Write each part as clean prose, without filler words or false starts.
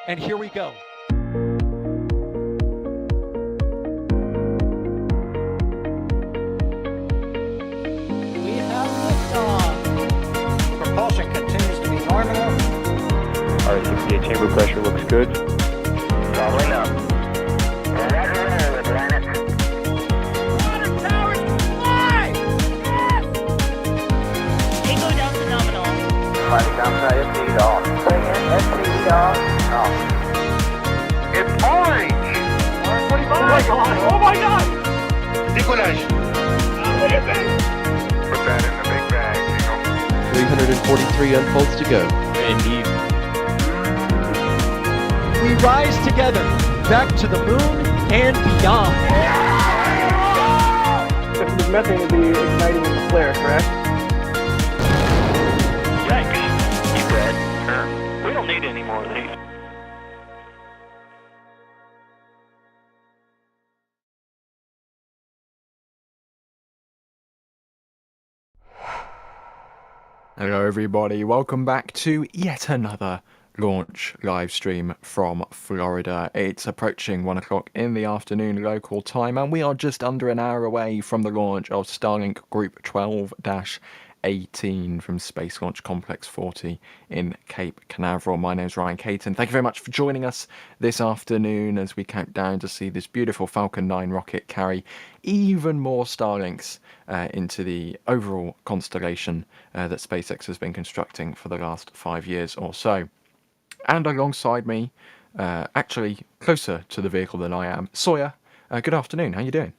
And here we go. We have liftoff. Propulsion continues to be nominal. R68 chamber pressure looks good. Following up. Roger, roger, planet. Water towers fly! Yes! They go down to nominal. Flight downside ST off. Bring in ST off. It's orange! 45! Oh my god! Oh my god! Décollage. What is it? Put that in the big bag, 343 unfolds to go. Indeed. We rise together, back to the moon and beyond. The methane will be igniting in the flare, correct? Yikes. You good? Sure. We don't need any more of these. Hello everybody, welcome back to yet another launch live stream from Florida. It's approaching 1 o'clock in the afternoon local time and we are just under an hour away from the launch of Starlink Group 12-18 from Space Launch Complex 40 in Cape Canaveral. My name is Ryan Caton. Thank you very much for joining us this afternoon as we count down to see this beautiful Falcon 9 rocket carry even more Starlinks into the overall constellation that SpaceX has been constructing for the last 5 years or so. And alongside me, actually closer to the vehicle than I am, Sawyer. Good afternoon. How you doing?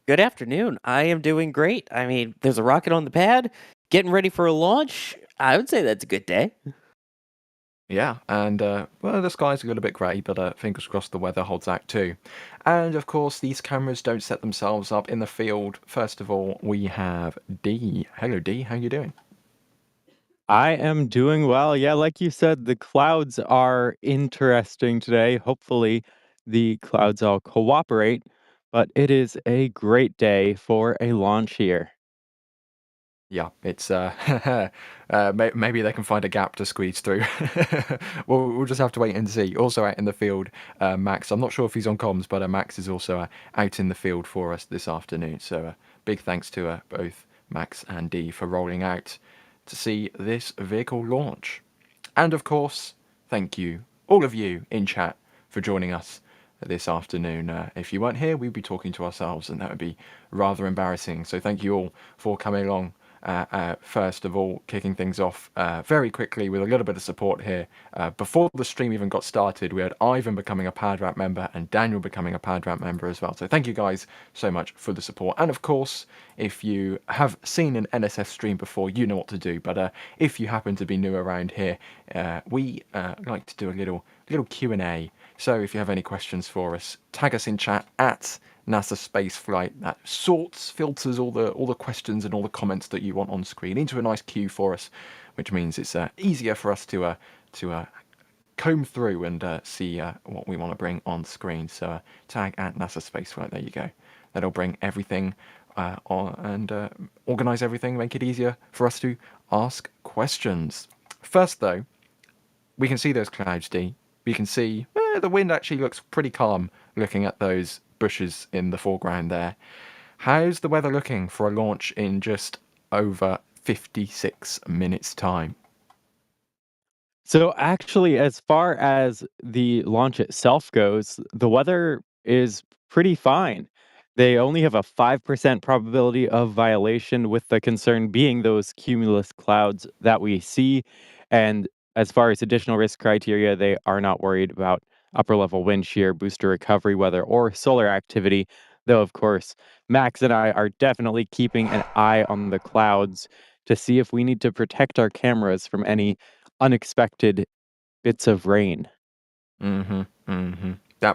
Good afternoon. I am doing great. I mean, there's a rocket on the pad, getting ready for a launch. I would say that's a good day. Yeah, and well, the sky's a little bit grey, but fingers crossed the weather holds out too. And of course, these cameras don't set themselves up in the field. First of all, we have D. Hello, D. How you doing? I am doing well. Yeah, like you said, the clouds are interesting today. Hopefully, the clouds all cooperate, but it is a great day for a launch here. Yeah, it's maybe they can find a gap to squeeze through. We'll just have to wait and see. Also out in the field, Max. I'm not sure if he's on comms, but Max is also out in the field for us this afternoon. So big thanks to both Max and D for rolling out to see this vehicle launch. And of course, thank you, all of you in chat, for joining us this afternoon. If you weren't here, we'd be talking to ourselves, and that would be rather embarrassing. So thank you all for coming along. First of all, kicking things off very quickly with a little bit of support here. Before the stream even got started, we had Ivan becoming a PadRap member and Daniel becoming a PadRap member as well. So thank you guys so much for the support. And of course, if you have seen an NSF stream before, you know what to do. But if you happen to be new around here, we like to do a little Q&A. So if you have any questions for us, tag us in chat at NASA Spaceflight. That filters all the questions and all the comments that you want on screen into a nice queue for us, which means it's easier for us to comb through and see what we want to bring on screen. So tag at NASA Spaceflight. There you go. That'll bring everything on and organize everything, make it easier for us to ask questions. First, though, we can see those clouds, D. We can see the wind actually looks pretty calm looking at those bushes in the foreground there. How's the weather looking for a launch in just over 56 minutes time? So, actually, as far as the launch itself goes, the weather is pretty fine. They only have a 5% probability of violation, with the concern being those cumulus clouds that we see. And as far as additional risk criteria, they are not worried about upper level wind shear, booster recovery weather, or solar activity. Though, of course, Max and I are definitely keeping an eye on the clouds to see if we need to protect our cameras from any unexpected bits of rain. That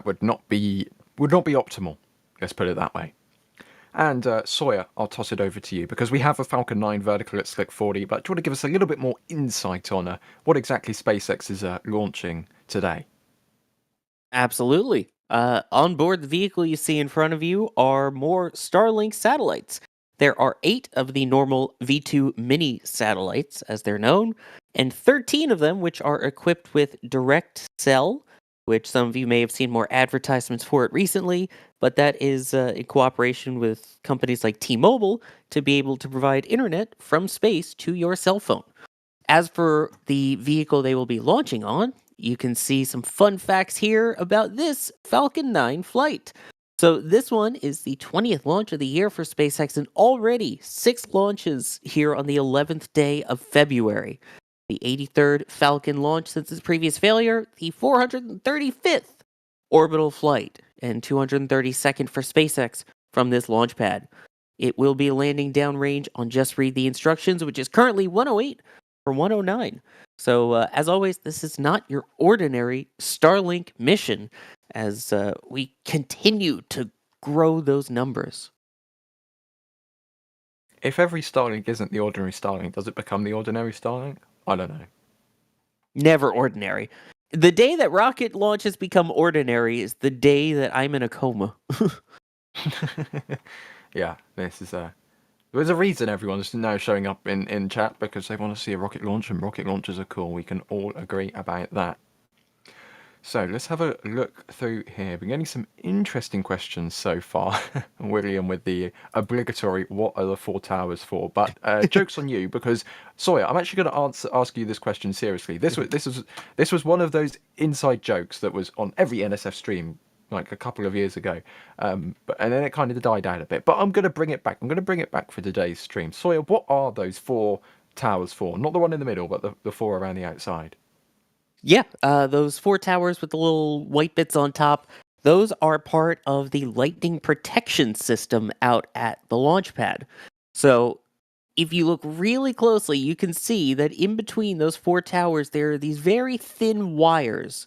would not be optimal. Let's put it that way. And Sawyer, I'll toss it over to you because we have a Falcon 9 vertical at Slick 40, but do you want to give us a little bit more insight on what exactly SpaceX is launching today? Absolutely. On board the vehicle you see in front of you are more Starlink satellites. There are 8 of the normal V2 mini satellites, as they're known, and 13 of them which are equipped with direct cell which some of you may have seen more advertisements for it recently, but that is in cooperation with companies like T-Mobile to be able to provide internet from space to your cell phone. As for the vehicle they will be launching on, you can see some fun facts here about this Falcon 9 flight. So, this one is the 20th launch of the year for SpaceX, and already 6 launches here on the 11th day of February. The 83rd Falcon launch since its previous failure, the 435th orbital flight, and 232nd for SpaceX from this launch pad. It will be landing downrange on Just Read the Instructions, which is currently 108 for 109. So, as always, this is not your ordinary Starlink mission as we continue to grow those numbers. If every Starlink isn't the ordinary Starlink, does it become the ordinary Starlink? I don't know. Never ordinary. The day that rocket launches become ordinary is the day that I'm in a coma. Yeah, this is there's a reason everyone's now showing up in chat, because they want to see a rocket launch, and rocket launches are cool. We can all agree about that. So let's have a look through here. We're getting some interesting questions so far. William with the obligatory "What are the 4 towers for?" But jokes on you, because Sawyer, I'm actually going to ask you this question seriously. This was one of those inside jokes that was on every NSF stream like a couple of years ago, and then it kind of died out a bit. But I'm going to bring it back. I'm going to bring it back for today's stream. Sawyer, what are those 4 towers for? Not the one in the middle, but the 4 around the outside. Yeah, those 4 towers with the little white bits on top, those are part of the lightning protection system out at the launch pad. So if you look really closely, you can see that in between those 4 towers, there are these very thin wires.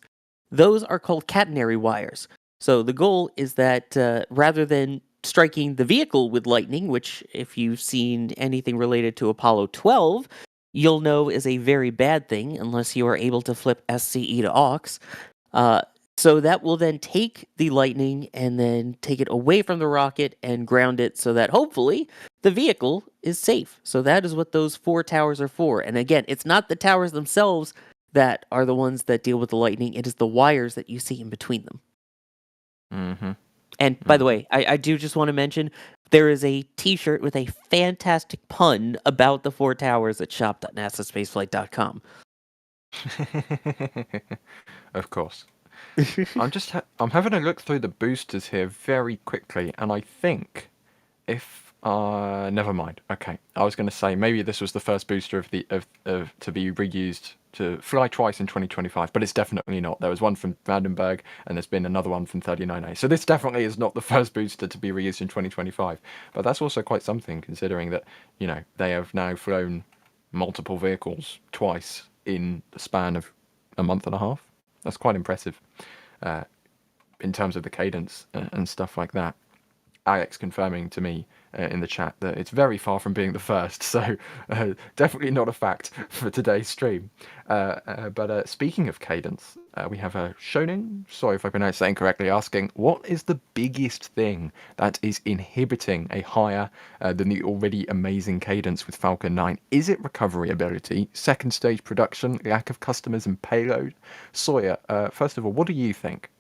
Those are called catenary wires. So the goal is that rather than striking the vehicle with lightning, which if you've seen anything related to Apollo 12, you'll know is a very bad thing unless you are able to flip SCE to aux. So that will then take the lightning and then take it away from the rocket and ground it so that hopefully the vehicle is safe. So that is what those 4 towers are for. And again, it's not the towers themselves that are the ones that deal with the lightning. It is the wires that you see in between them. Mm-hmm. And by the way, I do just want to mention there is a t-shirt with a fantastic pun about the 4 towers at shop.nasaspaceflight.com. Of course. I'm having a look through the boosters here very quickly, and I think if never mind. Okay, I was going to say maybe this was the first booster of to be reused to fly twice in 2025, but it's definitely not. There was one from Vandenberg, and there's been another one from 39A. So this definitely is not the first booster to be reused in 2025. But that's also quite something, considering that they have now flown multiple vehicles twice in the span of a month and a half. That's quite impressive in terms of the cadence and stuff like that. Alex confirming to me in the chat that it's very far from being the first, so definitely not a fact for today's stream. But speaking of cadence, we have a Shonin, sorry if I pronounced that incorrectly, asking, what is the biggest thing that is inhibiting a higher than the already amazing cadence with Falcon 9? Is it recovery ability, second stage production, lack of customers and payload? Sawyer, first of all, what do you think?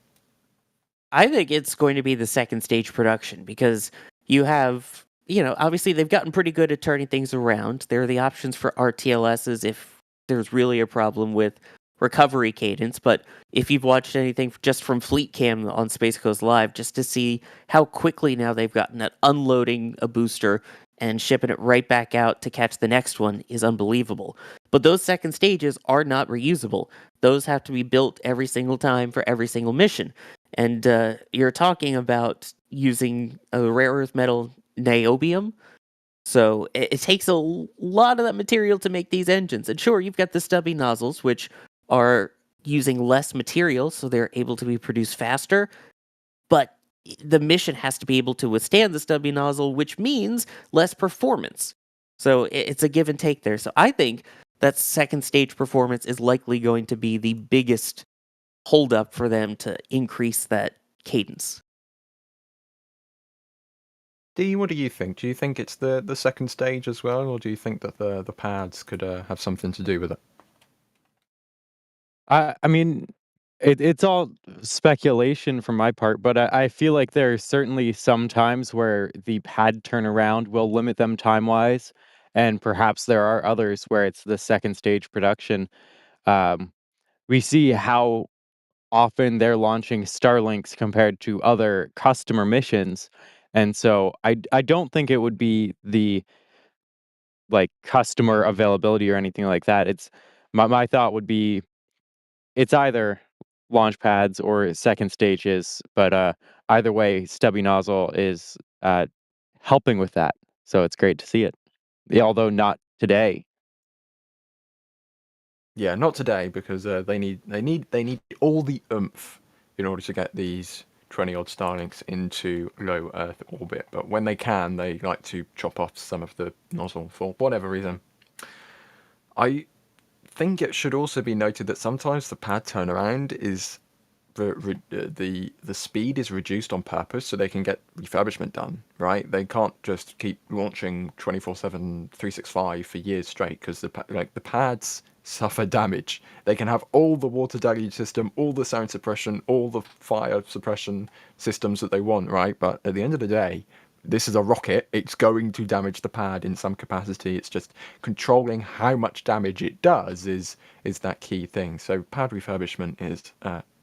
I think it's going to be the second stage production because you have, obviously they've gotten pretty good at turning things around. There are the options for RTLSs if there's really a problem with recovery cadence. But if you've watched anything just from Fleet Cam on Space Coast Live, just to see how quickly now they've gotten at unloading a booster and shipping it right back out to catch the next one is unbelievable. But those second stages are not reusable. Those have to be built every single time for every single mission. And you're talking about using a rare earth metal niobium. So it takes a lot of that material to make these engines. And sure, you've got the stubby nozzles, which are using less material, so they're able to be produced faster. But the mission has to be able to withstand the stubby nozzle, which means less performance. So it's a give and take there. So I think that second stage performance is likely going to be the biggest hold up for them to increase that cadence. Dee, what do you think? Do you think it's the second stage as well, or do you think that the pads could have something to do with it? I mean, It's all speculation from my part, but I feel like there are certainly some times where the pad turnaround will limit them time-wise, and perhaps there are others where it's the second stage production. Um, we see how often they're launching Starlinks compared to other customer missions, and so I don't think it would be the, like, customer availability or anything like that. It's my thought would be it's either launch pads or second stages, but, either way, Stubby Nozzle is, helping with that, so it's great to see it. Yeah, although not today. Yeah, not today because they need all the oomph in order to get these 20 odd Starlinks into low Earth orbit. But when they can, they like to chop off some of the nozzle for whatever reason. I think it should also be noted that sometimes the pad turnaround is the speed is reduced on purpose so they can get refurbishment done, right? They can't just keep launching 24/7 365 for years straight because the pads suffer damage. They can have all the water deluge system, all the sound suppression, all the fire suppression systems that they want, right? But at the end of the day, this is a rocket. It's going to damage the pad in some capacity. It's just controlling how much damage it does is that key thing. So pad refurbishment is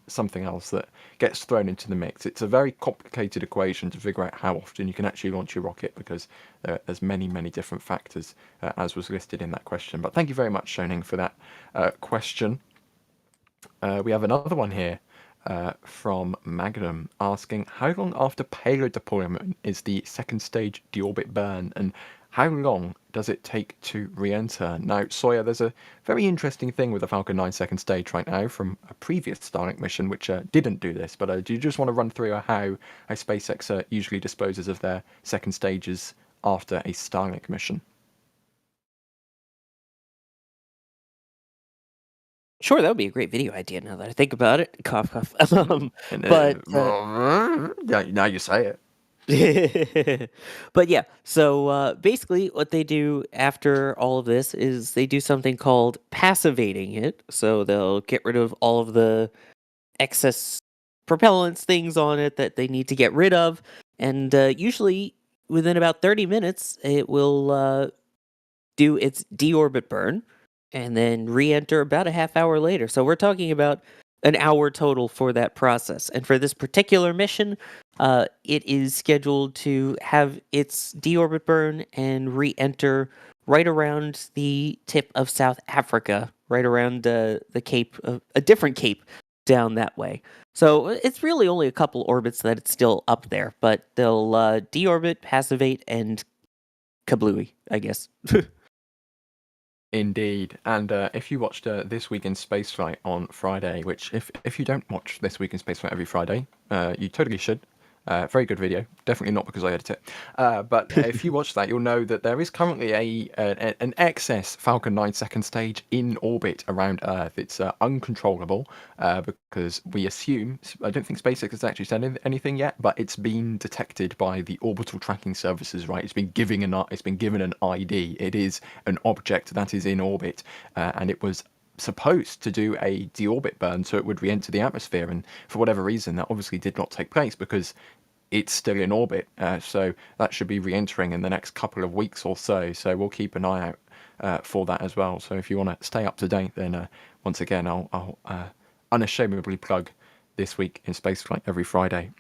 something else that gets thrown into the mix. It's a very complicated equation to figure out how often you can actually launch your rocket because there's many different factors as was listed in that question. But thank you very much, Shoning, for that question. We have another one here from Magnum asking, how long after payload deployment is the second stage deorbit burn, and how long does it take to re-enter? Now, Sawyer, there's a very interesting thing with the Falcon 9 second stage right now from a previous Starlink mission which didn't do this, but do you just want to run through how SpaceX usually disposes of their second stages after a Starlink mission? Sure, that would be a great video idea now that I think about it. Cough, cough. And, But now you say it. but yeah, so basically, what they do after all of this is they do something called passivating it. So they'll get rid of all of the excess propellants things on it that they need to get rid of, and usually within about 30 minutes, it will do its deorbit burn and then re-enter about a half hour later. So we're talking about an hour total for that process. And for this particular mission, it is scheduled to have its deorbit burn and re-enter right around the tip of South Africa, right around the cape, a different cape down that way. So it's really only a couple orbits that it's still up there, but they'll deorbit, passivate, and kablooey, I guess. Indeed, and if you watched This Week in Spaceflight on Friday, which if you don't watch This Week in Spaceflight every Friday, you totally should. Very good video. Definitely not because I edit it. But if you watch that, you'll know that there is currently an excess Falcon 9 second stage in orbit around Earth. It's uncontrollable because we assume, I don't think SpaceX has actually said anything yet, but it's been detected by the orbital tracking services, right? It's been given an ID. It is an object that is in orbit, and it was supposed to do a deorbit burn so it would re-enter the atmosphere, and for whatever reason that obviously did not take place because it's still in orbit, so that should be re-entering in the next couple of weeks or so. So we'll keep an eye out for that as well. So if you want to stay up to date, then once again, I'll unashamedly plug This Week in Spaceflight every Friday.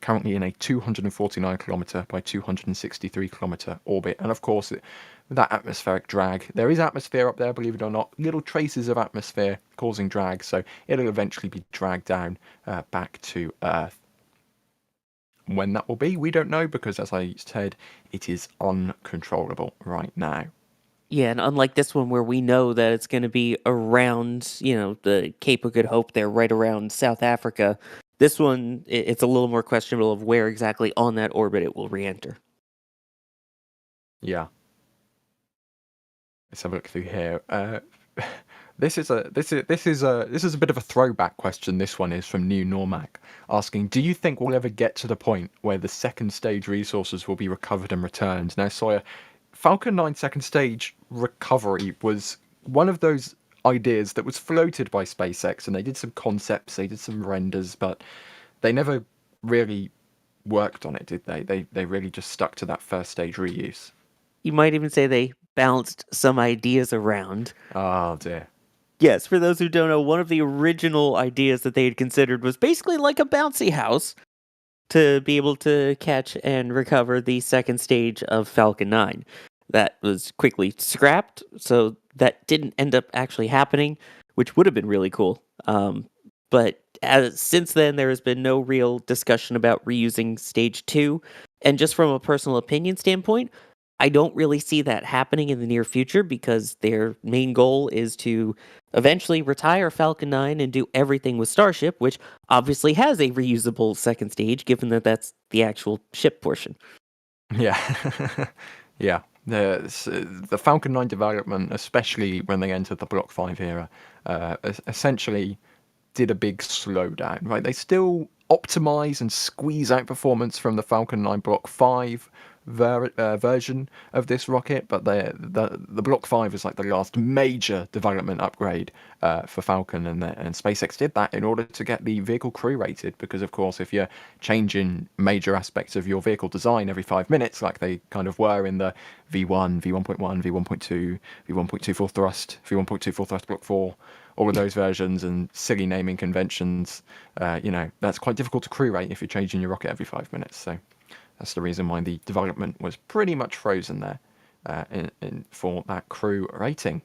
Currently in a 249 kilometer by 263 kilometer orbit, and of course, that atmospheric drag. There is atmosphere up there, believe it or not. Little traces of atmosphere causing drag, so it'll eventually be dragged down back to Earth. When that will be, we don't know because, as I said, it is uncontrollable right now. Yeah, and unlike this one where we know that it's going to be around, the Cape of Good Hope there, right around South Africa, this one, it's a little more questionable of where exactly on that orbit it will re-enter. Yeah. Let's have a look through here. This is a bit of a throwback question. This one is from New Normac, asking, do you think we'll ever get to the point where the second stage resources will be recovered and returned? Now, Sawyer, Falcon 9 second stage recovery was one of those ideas that was floated by SpaceX, and they did some concepts, they did some renders, but they never really worked on it, did they? They really just stuck to that first stage reuse. You might even say they bounced some ideas around. Oh dear. Yes, for those who don't know, one of the original ideas that they had considered was basically like a bouncy house to be able to catch and recover the second stage of Falcon 9. That was quickly scrapped, so that didn't end up actually happening, which would have been really cool. But since then, there has been no real discussion about reusing Stage 2. And just from a personal opinion standpoint, I don't really see that happening in the near future because their main goal is to eventually retire Falcon 9 and do everything with Starship, which obviously has a reusable second stage, given that that's the actual ship portion. Yeah. Yeah. The Falcon 9 development, especially when they entered the Block 5 era, essentially did a big slowdown, right? They still optimize and squeeze out performance from the Falcon 9 Block 5 version of this rocket, but the Block 5 is like the last major development upgrade for Falcon, and SpaceX did that in order to get the vehicle crew rated, because of course if you're changing major aspects of your vehicle design every 5 minutes, like they kind of were in the V1, V1.1, V1.2, V1.24 thrust, V1.24 thrust Block 4, all of those versions and silly naming conventions, that's quite difficult to crew rate if you're changing your rocket every 5 minutes. So that's the reason why the development was pretty much frozen there for that crew rating.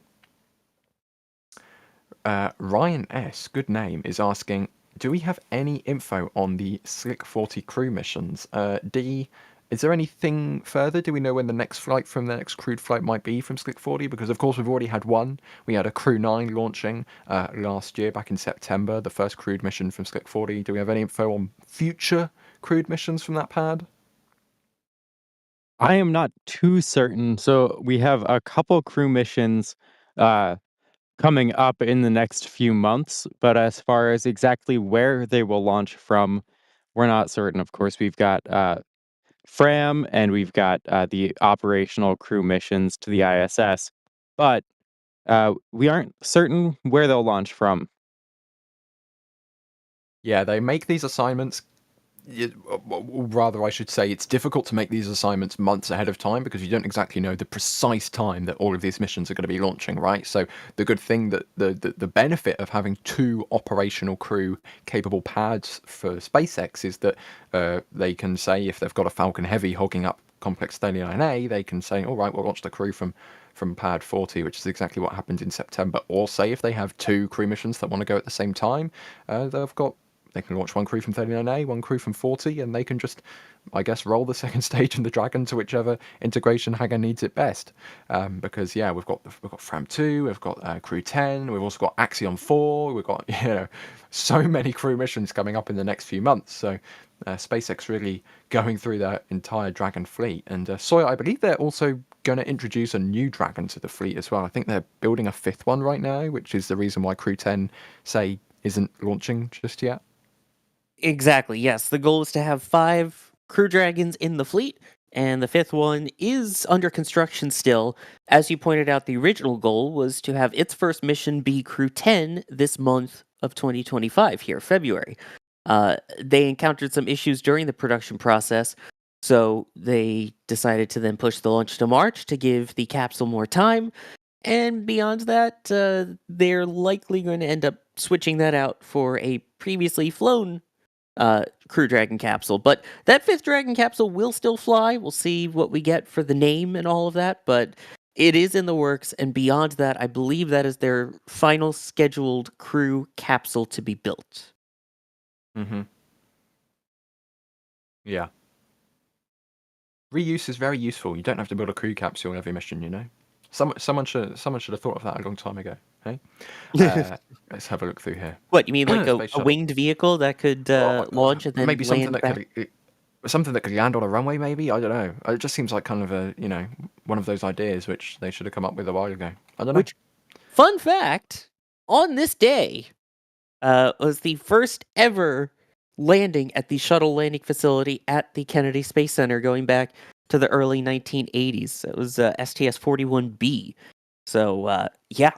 Ryan S., good name, is asking, do we have any info on the Slick 40 crew missions? D, is there anything further? Do we know when the next flight from the next crewed flight might be from Slick 40? Because of course we've already had one. We had a Crew 9 launching last year, back in September, the first crewed mission from Slick 40. Do we have any info on future crewed missions from that pad? I am not too certain. So we have a couple crew missions coming up in the next few months, but as far as exactly where they will launch from, we're not certain. Of course, we've got FRAM and we've got the operational crew missions to the ISS, but we aren't certain where they'll launch from. Yeah, they make these assignments, rather I should say it's difficult to make these assignments months ahead of time because you don't exactly know the precise time that all of these missions are going to be launching, right? So the good thing that the benefit of having 2 operational crew capable pads for SpaceX is that they can say, if they've got a Falcon Heavy hogging up Complex 39A, they can say, all right, we'll launch the crew from pad 40, which is exactly what happened in September. Or say if they have 2 crew missions that want to go at the same time, they can launch one crew from 39A, one crew from 40, and they can just, I guess, roll the second stage in the Dragon to whichever integration hangar needs it best. Because yeah, we've got FRAM 2, we've got Crew 10, we've also got Axiom 4, we've got so many crew missions coming up in the next few months. So SpaceX really going through their entire Dragon fleet. And Sawyer, I believe they're also going to introduce a new Dragon to the fleet as well. I think they're building a 5th one right now, which is the reason why Crew 10 isn't launching just yet. Exactly, yes. The goal is to have 5 Crew Dragons in the fleet, and the 5th one is under construction still. As you pointed out, the original goal was to have its first mission be Crew 10 this month of 2025 here, February. They encountered some issues during the production process, so they decided to then push the launch to March to give the capsule more time. And beyond that, they're likely going to end up switching that out for a previously flown Crew Dragon capsule. But that 5th Dragon capsule will still fly. We'll see what we get for the name and all of that, but it is in the works. And beyond that, I believe that is their final scheduled crew capsule to be built. Mm-hmm. Yeah. Reuse is very useful. You don't have to build a crew capsule in every mission, you know? Someone should have thought of that a long time ago. Hey, let's have a look through here. What, you mean like Space a shuttle. winged vehicle that could launch and then Maybe something land that back? something that could land on a runway. Maybe, I don't know. It just seems like kind of a one of those ideas which they should have come up with a while ago. I don't know. Which, fun fact, on this day was the first ever landing at the shuttle landing facility at the Kennedy Space Center going back to the early 1980s. It was STS-41B. So, yeah,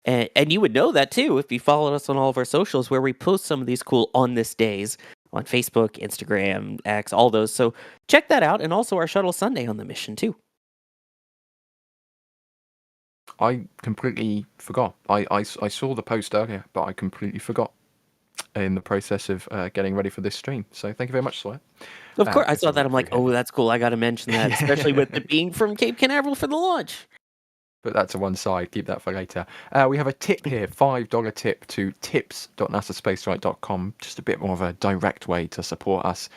And you would know that too if you followed us on all of our socials where we post some of these cool on this days on Facebook, Instagram, X, all those. So check that out. And also our Shuttle Sunday on the mission too. I completely forgot. I saw the post earlier, but I completely forgot in the process of getting ready for this stream. So thank you very much, Sawyer. Of course, I Let's saw have a that. look I'm like, through here. oh, that's cool. I got to mention that, especially with it being from Cape Canaveral for the launch. Put that to one side. Keep that for later. We have a tip here, $5 tip to tips.nasaspaceflight.com. Just a bit more of a direct way to support us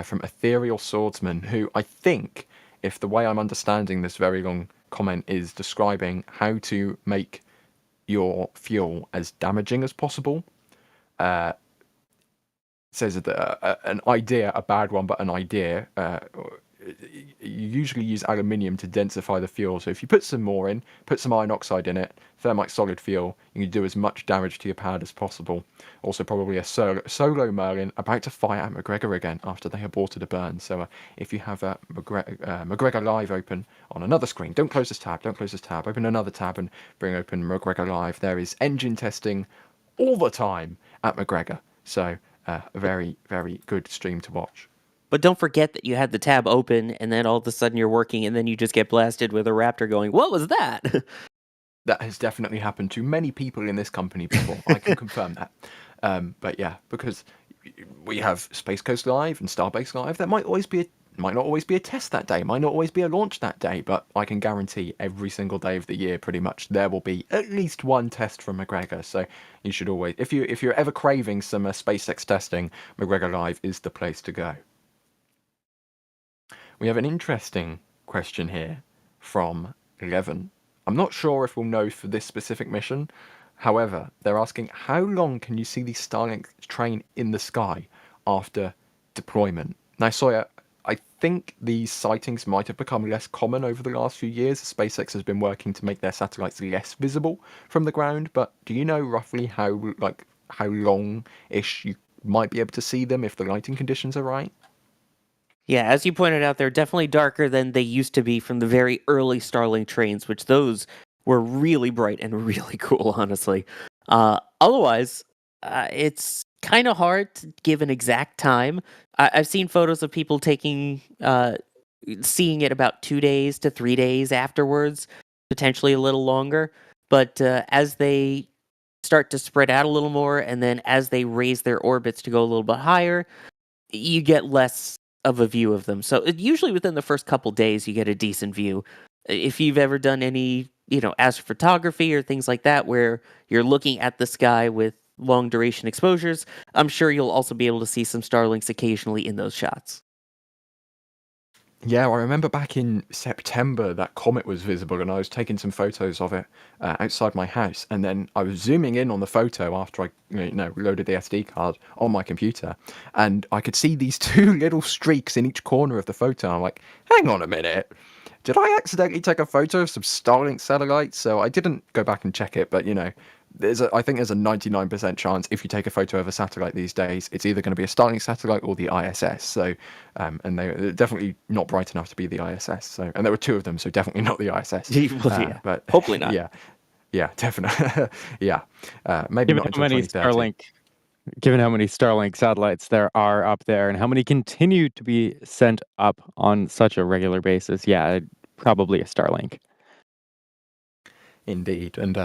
from Ethereal Swordsman, who I think, if the way I'm understanding this very long comment is describing how to make your fuel as damaging as possible, says that an idea, a bad one, but an idea. You usually use aluminium to densify the fuel. So if you put some more in, put some iron oxide in it, thermite solid fuel, you can do as much damage to your pad as possible. Also probably a solo Merlin about to fire at McGregor again after they aborted a burn. So if you have McGregor Live open on another screen, don't close this tab, open another tab and bring open McGregor Live. There is engine testing all the time at McGregor. So a very, very good stream to watch. But don't forget that you had the tab open and then all of a sudden you're working and then you just get blasted with a raptor going, what was that? That has definitely happened to many people in this company before. I can confirm that. But yeah, because we have Space Coast Live and Starbase Live, there might not always be a test that day, might not always be a launch that day, but I can guarantee every single day of the year, pretty much, there will be at least one test from McGregor. So you should always, if you're ever craving some SpaceX testing, McGregor Live is the place to go. We have an interesting question here from 11. I'm not sure if we'll know for this specific mission. However, they're asking, how long can you see the Starlink train in the sky after deployment? Now, Sawyer, I think these sightings might have become less common over the last few years. SpaceX has been working to make their satellites less visible from the ground, but do you know roughly how long-ish you might be able to see them if the lighting conditions are right? Yeah, as you pointed out, they're definitely darker than they used to be from the very early Starlink trains, which those were really bright and really cool, honestly. Otherwise, it's kind of hard to give an exact time. I've seen photos of people seeing it about 2 days to 3 days afterwards, potentially a little longer. But as they start to spread out a little more, and then as they raise their orbits to go a little bit higher, you get less of a view of them. So usually within the first couple days, you get a decent view. If you've ever done any, astrophotography or things like that, where you're looking at the sky with long duration exposures, I'm sure you'll also be able to see some Starlinks occasionally in those shots. Yeah, I remember back in September that comet was visible and I was taking some photos of it outside my house, and then I was zooming in on the photo after I loaded the SD card on my computer, and I could see these two little streaks in each corner of the photo. I'm like, hang on a minute, did I accidentally take a photo of some Starlink satellites? So I didn't go back and check it, but I think there's a 99% chance if you take a photo of a satellite these days, it's either going to be a Starlink satellite or the ISS. So, and they're definitely not bright enough to be the ISS. So, and there were two of them, so definitely not the ISS. Yeah, but hopefully not. Yeah, definitely. Yeah, maybe Given not how until many 2030. given how many Starlink satellites there are up there and how many continue to be sent up on such a regular basis, yeah, probably a Starlink. Indeed, and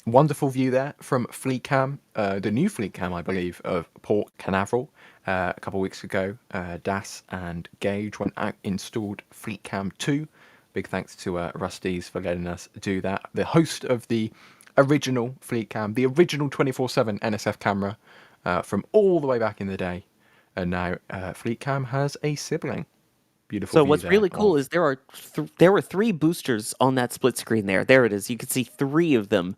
wonderful view there from Fleet Cam, the new Fleet Cam, I believe, of Port Canaveral. A couple of weeks ago, Das and Gage went out, installed Fleet Cam 2. Big thanks to Rusty's for letting us do that. The host of the original Fleet Cam, the original 24/7 NSF camera from all the way back in the day, and now Fleet Cam has a sibling. Beautiful. So view what's there really cool of- is there were 3 boosters on that split screen there. There it is. You can see 3 of them.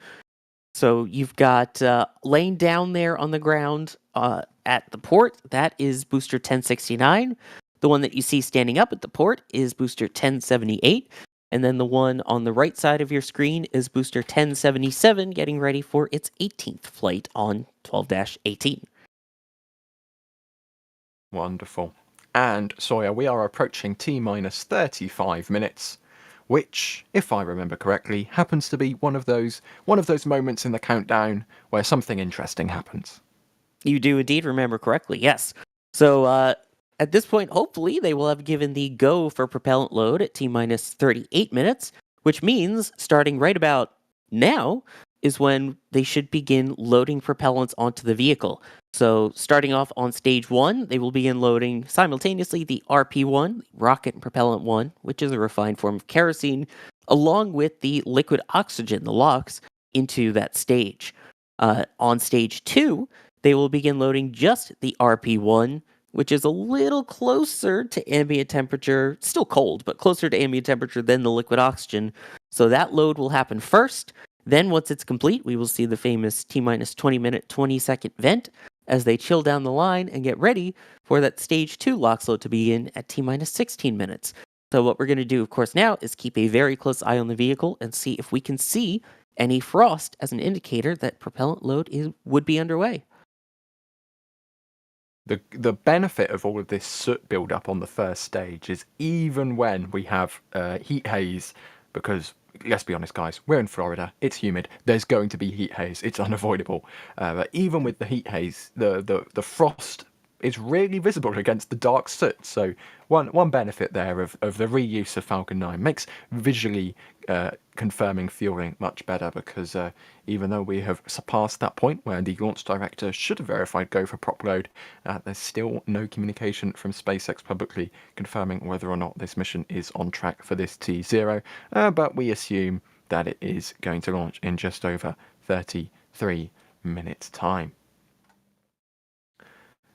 So you've got laying down there on the ground at the port. That is booster 1069. The one that you see standing up at the port is booster 1078. And then the one on the right side of your screen is booster 1077, getting ready for its 18th flight on 12-18. Wonderful. And Sawyer, we are approaching T-minus 35 minutes. which, if I remember correctly, happens to be one of those moments in the countdown where something interesting happens. You do indeed remember correctly, yes. So at this point, hopefully, they will have given the go for propellant load at T minus 38 minutes, which means starting right about now is when they should begin loading propellants onto the vehicle. So starting off on stage 1, they will begin loading simultaneously the RP1, rocket and propellant 1, which is a refined form of kerosene, along with the liquid oxygen, the LOX, into that stage. On stage 2, they will begin loading just the RP1, which is a little closer to ambient temperature, still cold, but closer to ambient temperature than the liquid oxygen. So that load will happen first. Then, once it's complete, we will see the famous T minus 20 minute, 20-second vent as they chill down the line and get ready for that stage 2 LOX load to begin at T minus 16 minutes. So, what we're going to do, of course, now is keep a very close eye on the vehicle and see if we can see any frost as an indicator that propellant load would be underway. The benefit of all of this soot build-up on the first stage is even when we have heat haze, because let's be honest, guys, we're in Florida, it's humid, there's going to be heat haze, it's unavoidable. But even with the heat haze, the frost is really visible against the dark soot. So one benefit there of the reuse of Falcon 9 makes visually confirming fueling much better, because even though we have surpassed that point where the launch director should have verified go for prop load, there's still no communication from SpaceX publicly confirming whether or not this mission is on track for this T0, but we assume that it is going to launch in just over 33 minutes time.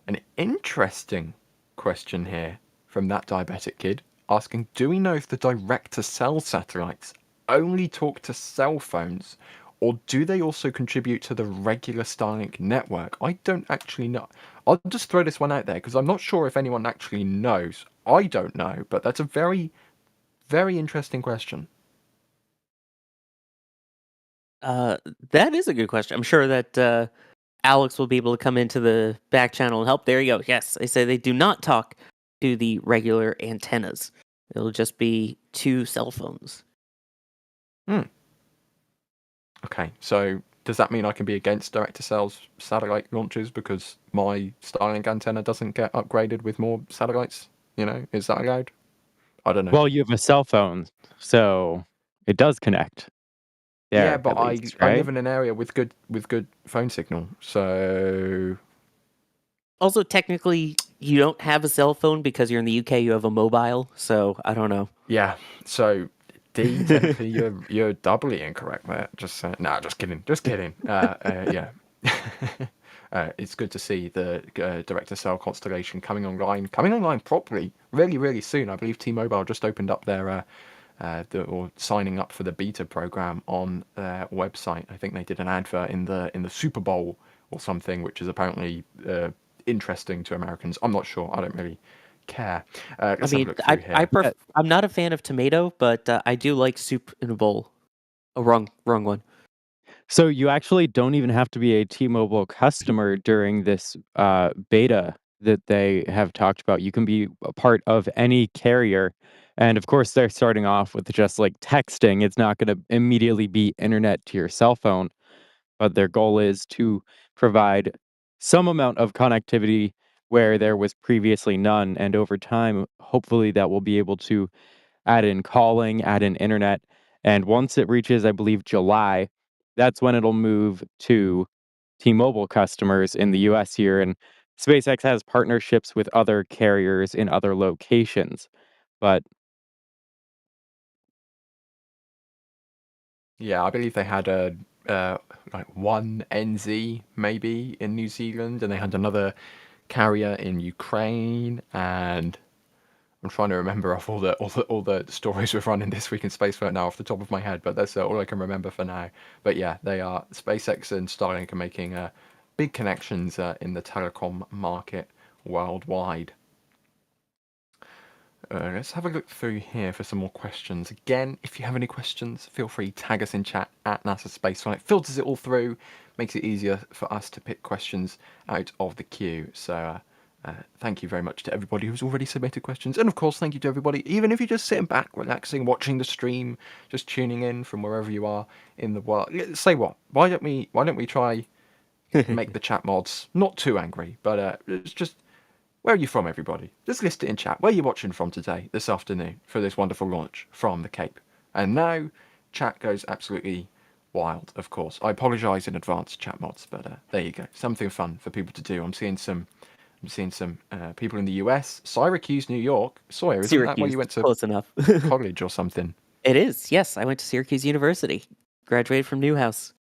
An interesting question here from that diabetic kid asking, do we know if the direct-to-cell satellites only talk to cell phones, or do they also contribute to the regular Starlink network? I don't actually know. I'll just throw this one out there because I'm not sure if anyone actually knows. I don't know, but that's a very, very interesting question. That is a good question. I'm sure that Alex will be able to come into the back channel and help. There you go. Yes, they say they do not talk to the regular antennas. It'll just be 2 cell phones. Okay, so does that mean I can be against direct-to-cell satellite launches because my Starlink antenna doesn't get upgraded with more satellites? You know, is that allowed? I don't know. Well, you have a cell phone, so it does connect. Yeah, There, but at least, I right? live in an area with good phone signal, so Also, technically, you don't have a cell phone because you're in the UK. You have a mobile, so I don't know. yeah. So D, technically you're doubly incorrect there. Just just kidding. Yeah. It's good to see the direct-to-cell constellation coming online properly, really, really soon. I believe T-Mobile just opened up their or signing up for the beta program on their website. I think they did an advert in the Super Bowl or something, which is apparently interesting to Americans. I'm not sure. I don't really care. Let's have a look through here. I'm not a fan of tomato, but I do like soup in a bowl. Oh, wrong one. So you actually don't even have to be a T-Mobile customer during this beta that they have talked about. You can be a part of any carrier. And of course, they're starting off with just like texting. It's not going to immediately be internet to your cell phone, but their goal is to provide some amount of connectivity where there was previously none. And over time, hopefully, that will be able to add in calling, add in internet. And once it reaches, I believe, July, that's when it'll move to T-Mobile customers in the US here. And SpaceX has partnerships with other carriers in other locations. But Yeah, I believe they had a like one NZ maybe in New Zealand, and they had another carrier in Ukraine, and I'm trying to remember off all the stories we've run in this week in space right now off the top of my head, but that's all I can remember for now. But yeah, they are SpaceX and Starlink are making big connections in the telecom market worldwide. Let's have a look through here for some more questions. Again, if you have any questions, feel free to tag us in chat at NASA Space Flight. It filters it all through, makes it easier for us to pick questions out of the queue. So Thank you very much to everybody who's already submitted questions, and of course, thank you to everybody, even if you're just sitting back, relaxing, watching the stream, just tuning in from wherever you are in the world. Say what? Why don't we try make the chat mods not too angry, but it's just where are you from, everybody? Just list it in chat. Where are you watching from today, this afternoon, for this wonderful launch from the Cape? And now, chat goes absolutely wild. Of course, I apologise in advance, chat mods, but there you go, something fun for people to do. I'm seeing some people in the US, Syracuse, New York. Sawyer, isn't that where Syracuse, you went to close enough. college or something? It is, yes. I went to Syracuse University. Graduated from Newhouse.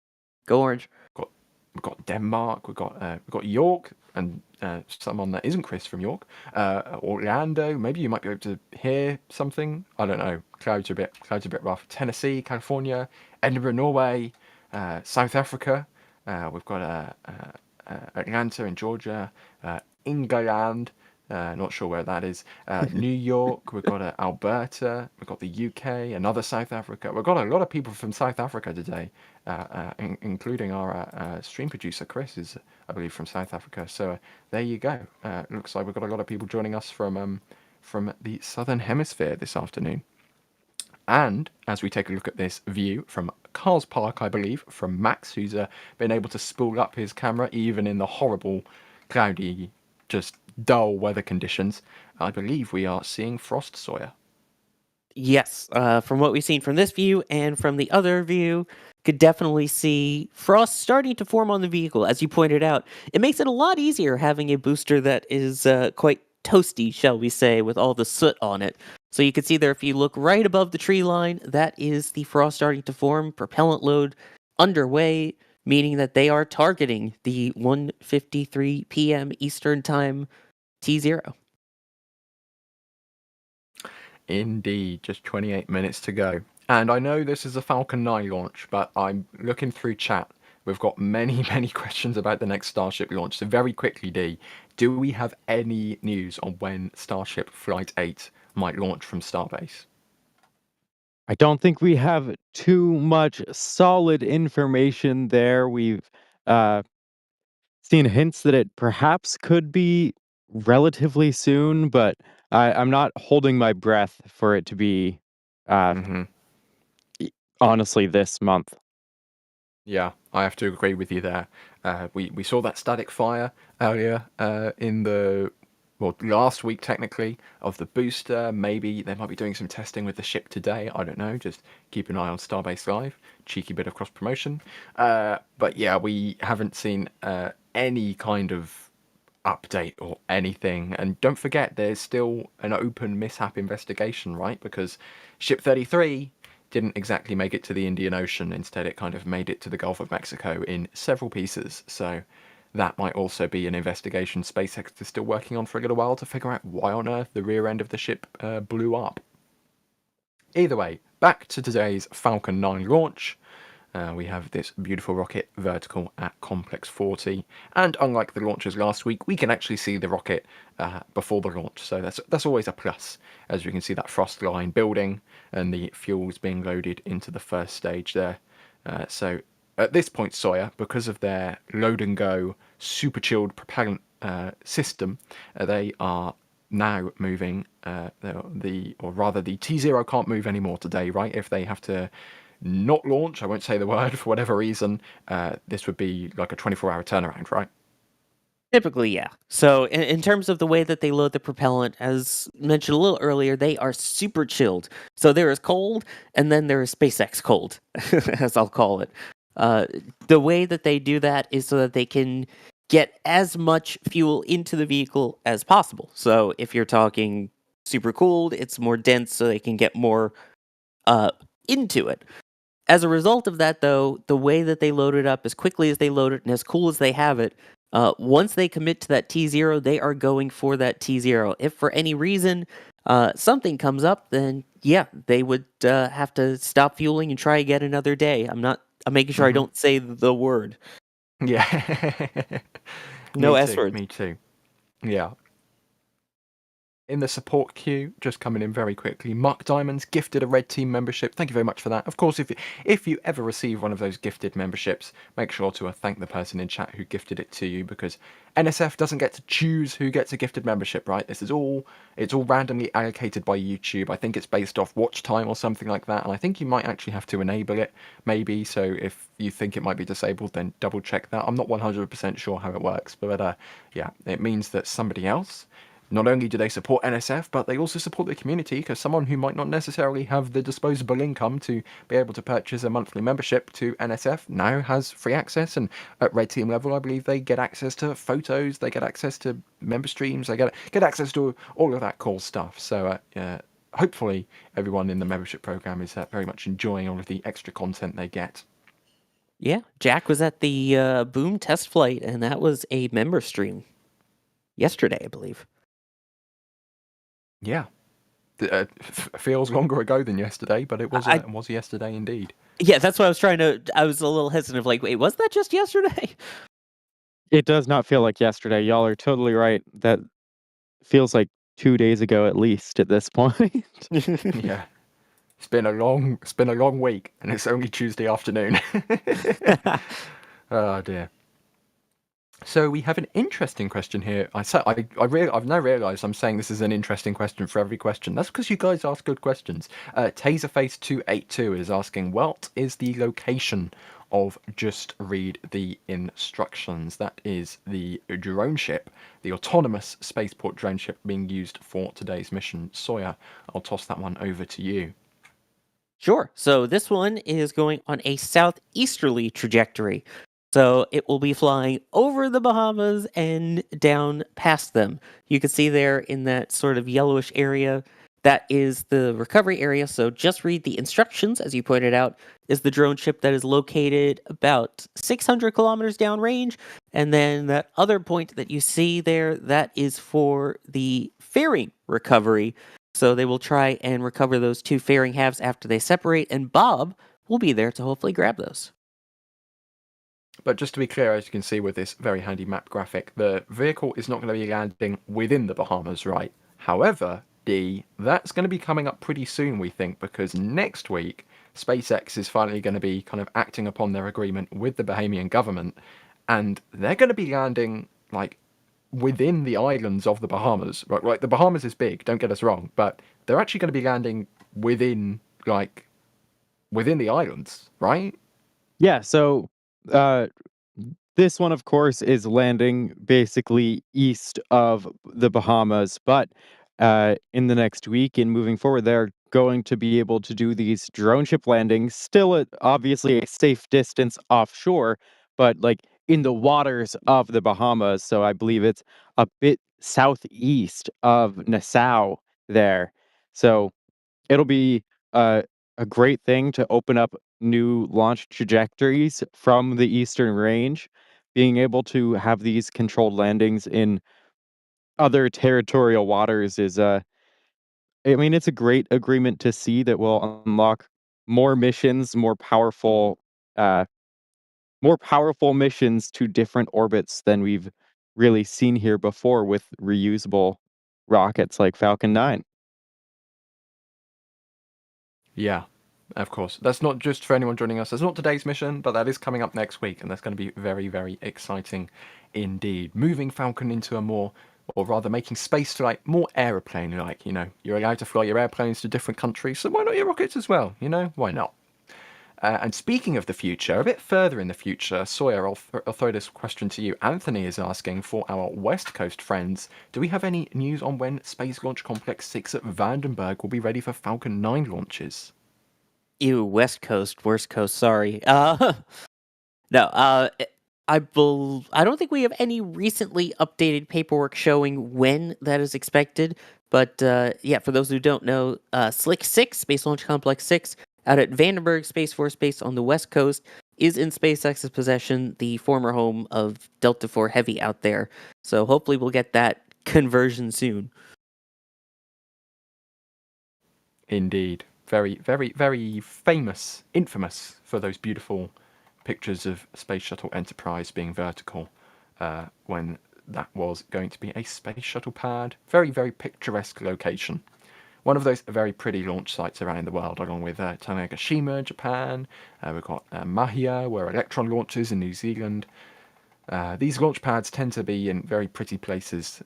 Go Orange. We've got Denmark. We've got York, and someone that isn't Chris from York. Orlando. Maybe you might be able to hear something. I don't know. Clouds are a bit rough. Tennessee, California, Edinburgh, Norway, South Africa. We've got Atlanta in Georgia, England. Not sure where that is. New York. We've got Alberta. We've got the UK. Another South Africa. We've got a lot of people from South Africa today, including our stream producer Chris is, I believe, from South Africa. So there you go. Looks like we've got a lot of people joining us from the Southern Hemisphere this afternoon. And as we take a look at this view from Carl's Park, I believe, from Max, who's been able to spool up his camera even in the horrible, cloudy, just dull weather conditions, I believe we are seeing frost, Sawyer. Yes, from what we've seen from this view and from the other view, could definitely see frost starting to form on the vehicle. As you pointed out, it makes it a lot easier having a booster that is quite toasty, shall we say, with all the soot on it. So you can see there, if you look right above the tree line, that is the frost starting to form, propellant load underway, meaning that they are targeting the 1:53 p.m. Eastern Time T0. Indeed, just 28 minutes to go. And I know this is a Falcon 9 launch, but I'm looking through chat. We've got many, many questions about the next Starship launch. So very quickly, D, do we have any news on when Starship Flight 8 might launch from Starbase? I don't think we have too much solid information there. We've seen hints that it perhaps could be relatively soon, but I'm not holding my breath for it to be uh, honestly this month. Yeah, I have to agree with you there. We saw that static fire earlier in the, well, last week technically, of the booster. Maybe they might be doing some testing with the ship today. I don't know. Just keep an eye on Starbase Live. Cheeky bit of cross promotion. But yeah, we haven't seen any kind of update or anything. And don't forget, there's still an open mishap investigation, right? Because Ship 33 didn't exactly make it to the Indian Ocean. Instead, it kind of made it to the Gulf of Mexico in several pieces. So that might also be an investigation SpaceX is still working on for a little while to figure out why on earth the rear end of the ship blew up. Either way, back to today's Falcon 9 launch. We have this beautiful rocket vertical at Complex 40, and unlike the launches last week, we can actually see the rocket before the launch, so that's always a plus, as we can see that frost line building and the fuels being loaded into the first stage there. So at this point, Sawyer, because of their load and go super chilled propellant system, they are now moving the T0 can't move anymore today, right? If they have to not launch, I won't say the word, for whatever reason, this would be like a 24-hour turnaround, right? Typically, yeah. So, in terms of the way that they load the propellant, as mentioned a little earlier, they are super chilled. So, there is cold, and then there is SpaceX cold, as I'll call it. The way that they do that is so that they can get as much fuel into the vehicle as possible. So, if you're talking super cooled, it's more dense, so they can get more into it. As a result of that, though, the way that they load it up, as quickly as they load it and as cool as they have it, once they commit to that T0, they are going for that T0. If for any reason something comes up, then yeah, they would have to stop fueling and try again another day. I'm making sure I don't say the word. Yeah. No Me S too, words. me too. Yeah. in the support queue, just coming in very quickly. Mark Diamonds gifted a Red Team membership. Thank you very much for that. Of course, if you ever receive one of those gifted memberships, make sure to thank the person in chat who gifted it to you, because NSF doesn't get to choose who gets a gifted membership, right? It's all randomly allocated by YouTube. I think it's based off watch time or something like that, and I think you might actually have to enable it, maybe. So if you think it might be disabled, then double check that. I'm not 100% sure how it works, but yeah, it means that somebody else, not only do they support NSF, but they also support the community, because someone who might not necessarily have the disposable income to be able to purchase a monthly membership to NSF now has free access. And at Red Team level, I believe they get access to photos, they get access to member streams, they get access to all of that cool stuff. So hopefully everyone in the membership program is very much enjoying all of the extra content they get. Yeah, Jack was at the Boom test flight, and that was a member stream yesterday, I believe. Yeah. Feels longer ago than yesterday, but it was yesterday indeed. Yeah, that's what I was trying to. I was a little hesitant of like, wait, was that just yesterday? It does not feel like yesterday. Y'all are totally right. That feels like 2 days ago at least at this point. Yeah. It's been a long week, and it's only Tuesday afternoon. Oh dear. So we have an interesting question here. I've now realised I'm saying this is an interesting question for every question. That's because you guys ask good questions. Taserface282 is asking, what is the location of Just Read the Instructions? That is the drone ship, the autonomous spaceport drone ship being used for today's mission. Sawyer, I'll toss that one over to you. Sure. So this one is going on a southeasterly trajectory. So it will be flying over the Bahamas and down past them. You can see there in that sort of yellowish area, that is the recovery area. So Just Read the Instructions, as you pointed out, is the drone ship that is located about 600 kilometers downrange. And then that other point that you see there, that is for the fairing recovery. So they will try and recover those two fairing halves after they separate, and Bob will be there to hopefully grab those. But just to be clear, as you can see with this very handy map graphic, the vehicle is not going to be landing within the Bahamas, right? However, that's going to be coming up pretty soon, we think, because next week, SpaceX is finally going to be kind of acting upon their agreement with the Bahamian government, and they're going to be landing, like, within the islands of the Bahamas. Right, the Bahamas is big, don't get us wrong, but they're actually going to be landing within the islands, right? Yeah, so uh, this one, of course, is landing basically east of the Bahamas, but in the next week and moving forward, they're going to be able to do these drone ship landings, still at obviously a safe distance offshore, but like in the waters of the Bahamas. So I believe it's a bit southeast of Nassau there. So it'll be a great thing to open up new launch trajectories from the Eastern Range. Being able to have these controlled landings in other territorial waters is I mean, it's a great agreement to see that will unlock more missions, uh more powerful missions to different orbits than we've really seen here before with reusable rockets like Falcon 9. Yeah, of course. That's not just for anyone joining us. That's not today's mission, but that is coming up next week, and that's going to be very, very exciting indeed. Moving Falcon into a more, or rather making space flight more aeroplane-like, You're allowed to fly your airplanes to different countries, so why not your rockets as well, Why not? And speaking of the future, a bit further in the future, Sawyer, I'll throw this question to you. Anthony is asking for our West Coast friends, do we have any news on when Space Launch Complex 6 at Vandenberg will be ready for Falcon 9 launches? Ew, West Coast, worst coast, sorry. No, I don't think we have any recently updated paperwork showing when that is expected. But yeah, for those who don't know, Slick 6, Space Launch Complex 6, out at Vandenberg Space Force Base on the West Coast, is in SpaceX's possession, the former home of Delta IV Heavy out there. So hopefully we'll get that conversion soon. Indeed. Very, very, very infamous for those beautiful pictures of Space Shuttle Enterprise being vertical when that was going to be a space shuttle pad. Very, very picturesque location. One of those very pretty launch sites around the world, along with Tanegashima, Japan. We've got Mahia, where Electron launches in New Zealand. These launch pads tend to be in very pretty places,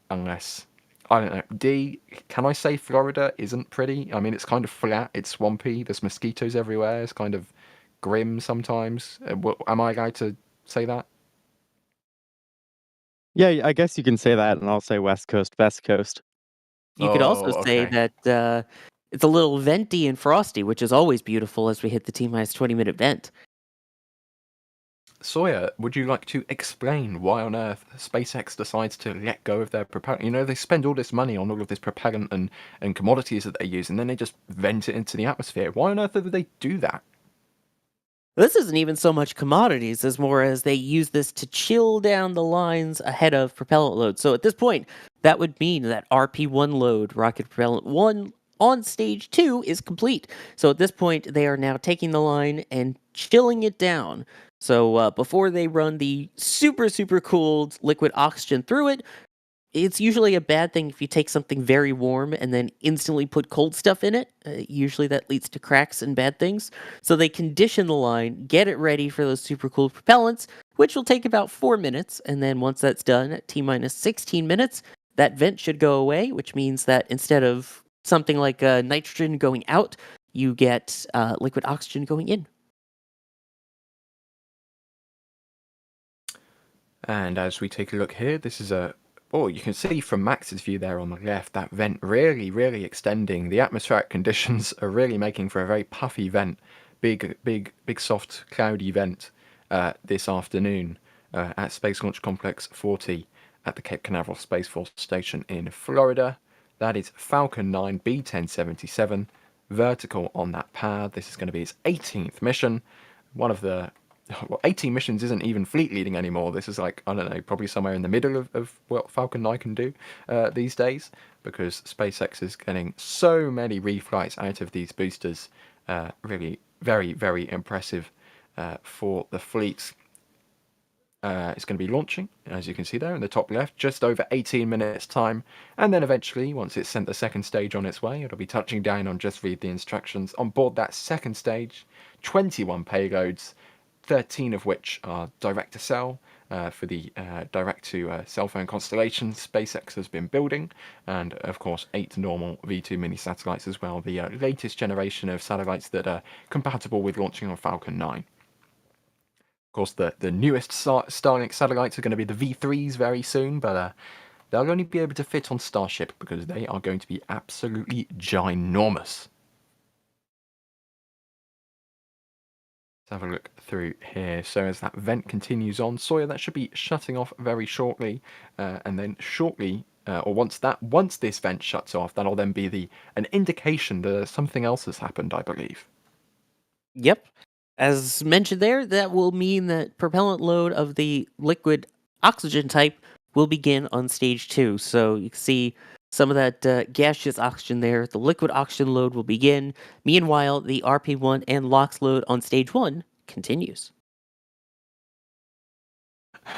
unless, I don't know. Can I say Florida isn't pretty? I mean, it's kind of flat, it's swampy, there's mosquitoes everywhere, it's kind of grim sometimes. Am I allowed to say that? Yeah, I guess you can say that, and I'll say West Coast, Best Coast. You could also Oh, say okay. that it's a little venty and frosty, which is always beautiful as we hit the T-minus 20-minute vent. Sawyer, would you like to explain why on earth SpaceX decides to let go of their propellant? You know, they spend all this money on all of this propellant and commodities that they use, and then they just vent it into the atmosphere. Why on earth would they do that? This isn't even so much commodities as more as they use this to chill down the lines ahead of propellant load. So at this point, that would mean that RP1 load, rocket propellant 1, on stage 2 is complete. So at this point, they are now taking the line and chilling it down. So before they run the super, super cooled liquid oxygen through it, it's usually a bad thing if you take something very warm and then instantly put cold stuff in it. Usually that leads to cracks and bad things. So they condition the line, get it ready for those super cooled propellants, which will take about 4 minutes. And then once that's done at T-minus 16 minutes, that vent should go away, which means that instead of something like nitrogen going out, you get liquid oxygen going in. And as we take a look here, this is you can see from Max's view there on the left, that vent really, really extending. The atmospheric conditions are really making for a very puffy vent. Big, soft, cloudy vent this afternoon at Space Launch Complex 40 at the Cape Canaveral Space Force Station in Florida. That is Falcon 9 B1077, vertical on that pad. This is going to be its 18th mission. One of the 18 missions isn't even fleet leading anymore. This is like, I don't know, probably somewhere in the middle of what Falcon 9 can do these days, because SpaceX is getting so many reflights out of these boosters. Really very, very impressive for the fleet. It's going to be launching, as you can see there in the top left, just over 18 minutes time, and then eventually, once it's sent the second stage on its way, it'll be touching down on just read the instructions. On board that second stage, 21 payloads, 13 of which are direct to cell for the direct to cell phone constellation SpaceX has been building, and of course 8 normal V2 mini satellites as well, the latest generation of satellites that are compatible with launching on Falcon 9. Of course, the newest Starlink satellites are going to be the V3s very soon, but they'll only be able to fit on Starship because they are going to be absolutely ginormous. Let's have a look through here. So as that vent continues on, Sawyer, that should be shutting off very shortly, and then shortly, or once this vent shuts off, that'll then be an indication that something else has happened, I believe. Yep. As mentioned there, that will mean that propellant load of the liquid oxygen type will begin on stage 2. So you can see some of that gaseous oxygen there. The liquid oxygen load will begin. Meanwhile, the RP1 and LOX load on stage 1 continues.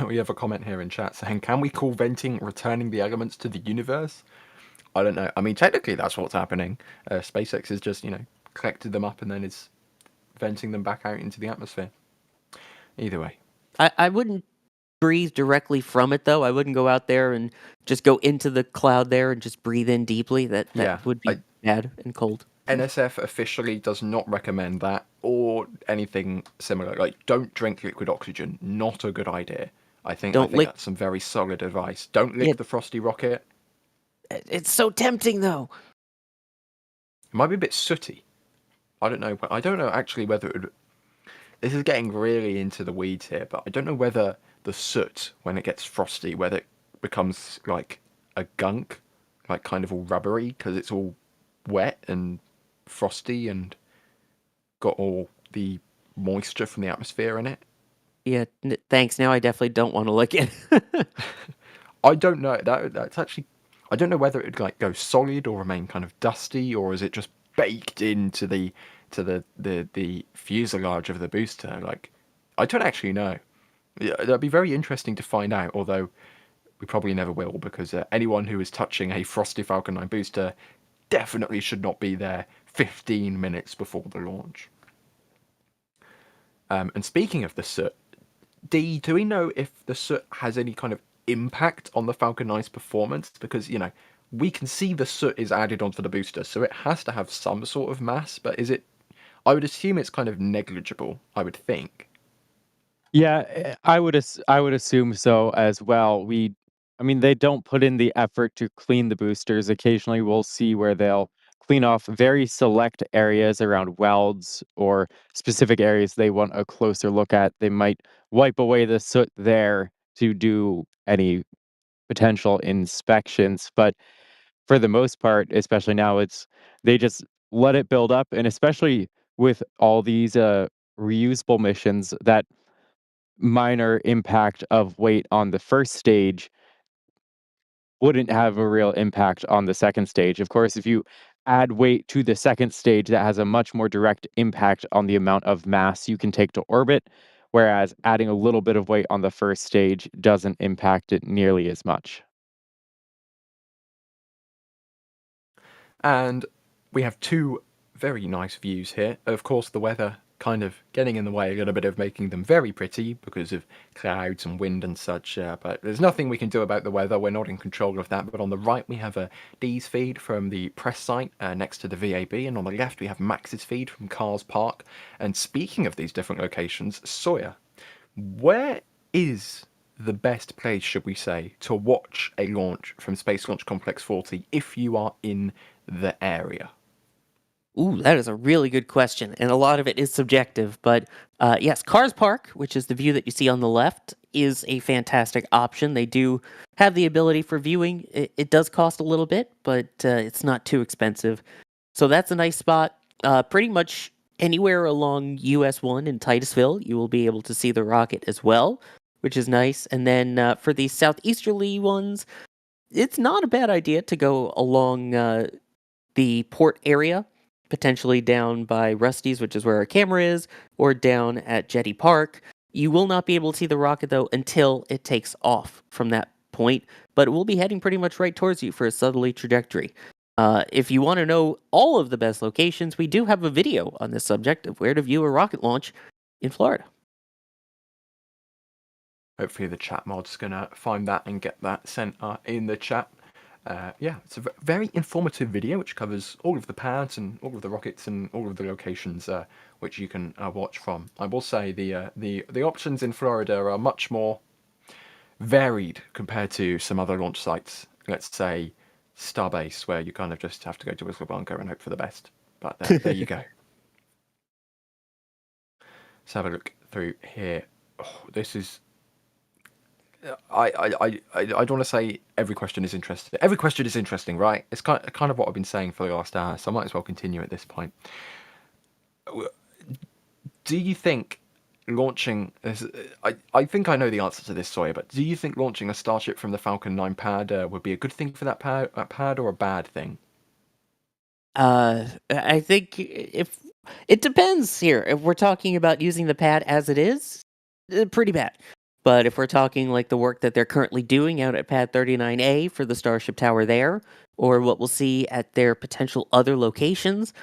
We have a comment here in chat saying, can we call venting returning the elements to the universe? I don't know. I mean, technically that's what's happening. SpaceX has just, collected them up and then is venting them back out into the atmosphere. Either way. I wouldn't breathe directly from it, though. I wouldn't go out there and just go into the cloud there and just breathe in deeply. That would be bad and cold. NSF officially does not recommend that or anything similar. Like, don't drink liquid oxygen. Not a good idea. I think that's some very solid advice. Don't lick the frosty rocket. It's so tempting, though. It might be a bit sooty. I don't know. I don't know actually whether it would... This is getting really into the weeds here, but I don't know whether the soot, when it gets frosty, whether it becomes like a gunk, like kind of all rubbery, because it's all wet and frosty and got all the moisture from the atmosphere in it. Yeah, thanks. Now I definitely don't want to lick it. I don't know. That's actually... I don't know whether it would like go solid or remain kind of dusty, or is it just baked into the fuselage of the booster? Like, I don't actually know. Yeah, that'd be very interesting to find out. Although, we probably never will, because anyone who is touching a frosty Falcon 9 booster definitely should not be there 15 minutes before the launch. And speaking of the soot, do we know if the soot has any kind of impact on the Falcon 9's performance? Because, we can see the soot is added onto the booster, so it has to have some sort of mass, but is it... I would assume it's kind of negligible, I would think. Yeah, I would assume so as well. I mean, they don't put in the effort to clean the boosters. Occasionally, we'll see where they'll clean off very select areas around welds or specific areas they want a closer look at. They might wipe away the soot there to do any potential inspections, but for the most part, especially now, they just let it build up, and especially with all these reusable missions, that minor impact of weight on the first stage wouldn't have a real impact on the second stage. Of course, if you add weight to the second stage, that has a much more direct impact on the amount of mass you can take to orbit, whereas adding a little bit of weight on the first stage doesn't impact it nearly as much. And we have two very nice views here. Of course, the weather kind of getting in the way a little bit of making them very pretty because of clouds and wind and such, but there's nothing we can do about the weather. We're not in control of that. But on the right, we have a D's feed from the press site next to the VAB, and on the left, we have Max's feed from Cars Park. And speaking of these different locations, Sawyer, where is the best place, should we say, to watch a launch from Space Launch Complex 40 if you are in the area? Ooh, that is a really good question, and a lot of it is subjective. But yes, Cars Park, which is the view that you see on the left, is a fantastic option. They do have the ability for viewing. It does cost a little bit, but it's not too expensive. So that's a nice spot. Pretty much anywhere along US 1 in Titusville, you will be able to see the rocket as well, which is nice. And then for the southeasterly ones, it's not a bad idea to go along the port area, potentially down by Rusty's, which is where our camera is, or down at Jetty Park. You will not be able to see the rocket, though, until it takes off from that point, but it will be heading pretty much right towards you for a southerly trajectory. If you want to know all of the best locations, we do have a video on this subject of where to view a rocket launch in Florida. Hopefully the chat mod's going to find that and get that sent in the chat. Yeah, it's a very informative video which covers all of the pads and all of the rockets and all of the locations which you can watch from. I will say the options in Florida are much more varied compared to some other launch sites. Let's say Starbase, where you kind of just have to go to Whistle Bunker and hope for the best. But there you go. Let's have a look through here. Oh, this is... I don't want to say every question is interesting. Every question is interesting, right? It's kind of what I've been saying for the last hour, so I might as well continue at this point. Do you think launching... I think I know the answer to this, Sawyer, but do you think launching a Starship from the Falcon 9 pad would be a good thing for that pad or a bad thing? I think if it depends here. If we're talking about using the pad as it is, pretty bad. But if we're talking like the work that they're currently doing out at Pad 39A for the Starship Tower there, or what we'll see at their potential other locations,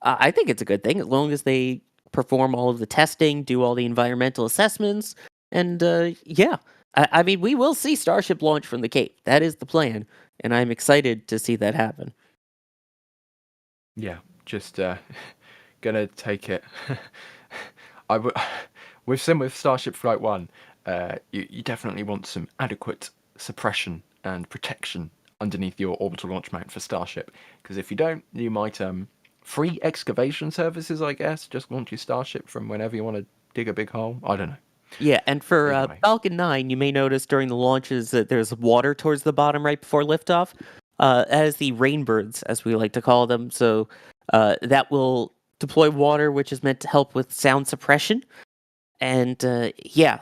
I think it's a good thing as long as they perform all of the testing, do all the environmental assessments, and yeah. I mean, we will see Starship launch from the Cape. That is the plan, and I'm excited to see that happen. Yeah, just gonna take it. With Starship Flight 1, you definitely want some adequate suppression and protection underneath your orbital launch mount for Starship, because if you don't, you might free excavation services, I guess, just launch your Starship from whenever you want to dig a big hole. I don't know. Yeah, and for Anyway. Falcon 9, you may notice during the launches that there's water towards the bottom right before liftoff. As the rainbirds, as we like to call them. So that will deploy water, which is meant to help with sound suppression. And yeah,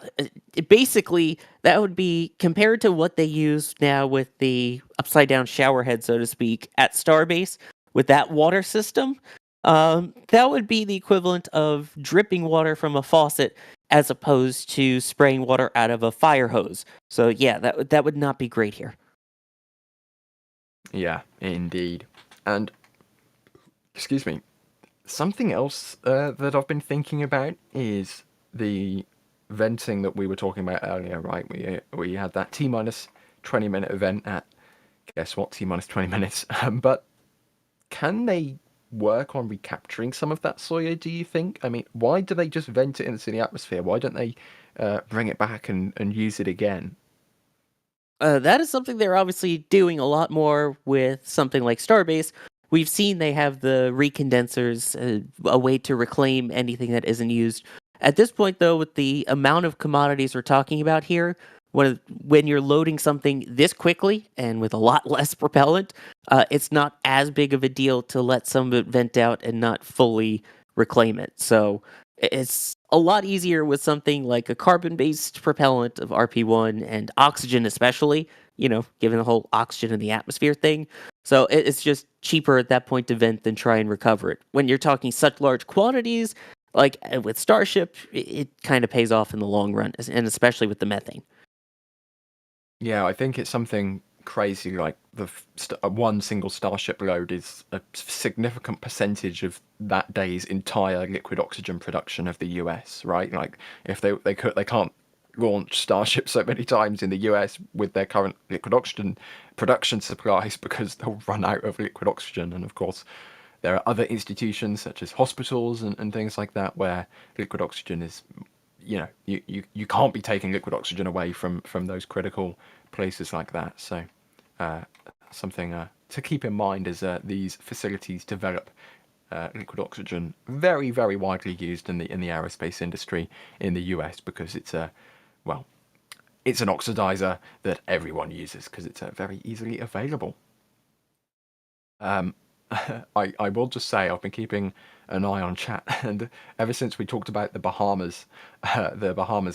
basically, that would be compared to what they use now with the upside down shower head, so to speak, at Starbase with that water system. That would be the equivalent of dripping water from a faucet as opposed to spraying water out of a fire hose. So yeah, that would not be great here. Yeah, indeed. And excuse me, something else that I've been thinking about is the venting that we were talking about earlier, right? We had that T minus 20-minute event at, guess what, T minus 20 minutes. But can they work on recapturing some of that soil, do you think? I mean, why do they just vent it into the atmosphere? Why don't they bring it back and use it again? That is something they're obviously doing a lot more with something like Starbase. We've seen they have the recondensers, a way to reclaim anything that isn't used. At this point, though, with the amount of commodities we're talking about here, when you're loading something this quickly and with a lot less propellant, it's not as big of a deal to let some of it vent out and not fully reclaim it. So it's a lot easier with something like a carbon-based propellant of RP1 and oxygen especially, given the whole oxygen in the atmosphere thing. So it's just cheaper at that point to vent than try and recover it. When you're talking such large quantities, like with Starship, it kind of pays off in the long run, and especially with the methane. Yeah, I think it's something crazy like one single Starship load is a significant percentage of that day's entire liquid oxygen production of the US, right? Like if they can't launch Starship so many times in the US with their current liquid oxygen production supplies because they'll run out of liquid oxygen. And of course, there are other institutions such as hospitals and things like that where liquid oxygen is, you can't be taking liquid oxygen away from those critical places like that. So something to keep in mind as these facilities develop liquid oxygen, very, very widely used in the aerospace industry in the US because it's it's an oxidizer that everyone uses because it's very easily available. I will just say I've been keeping an eye on chat, and ever since we talked about the Bahamas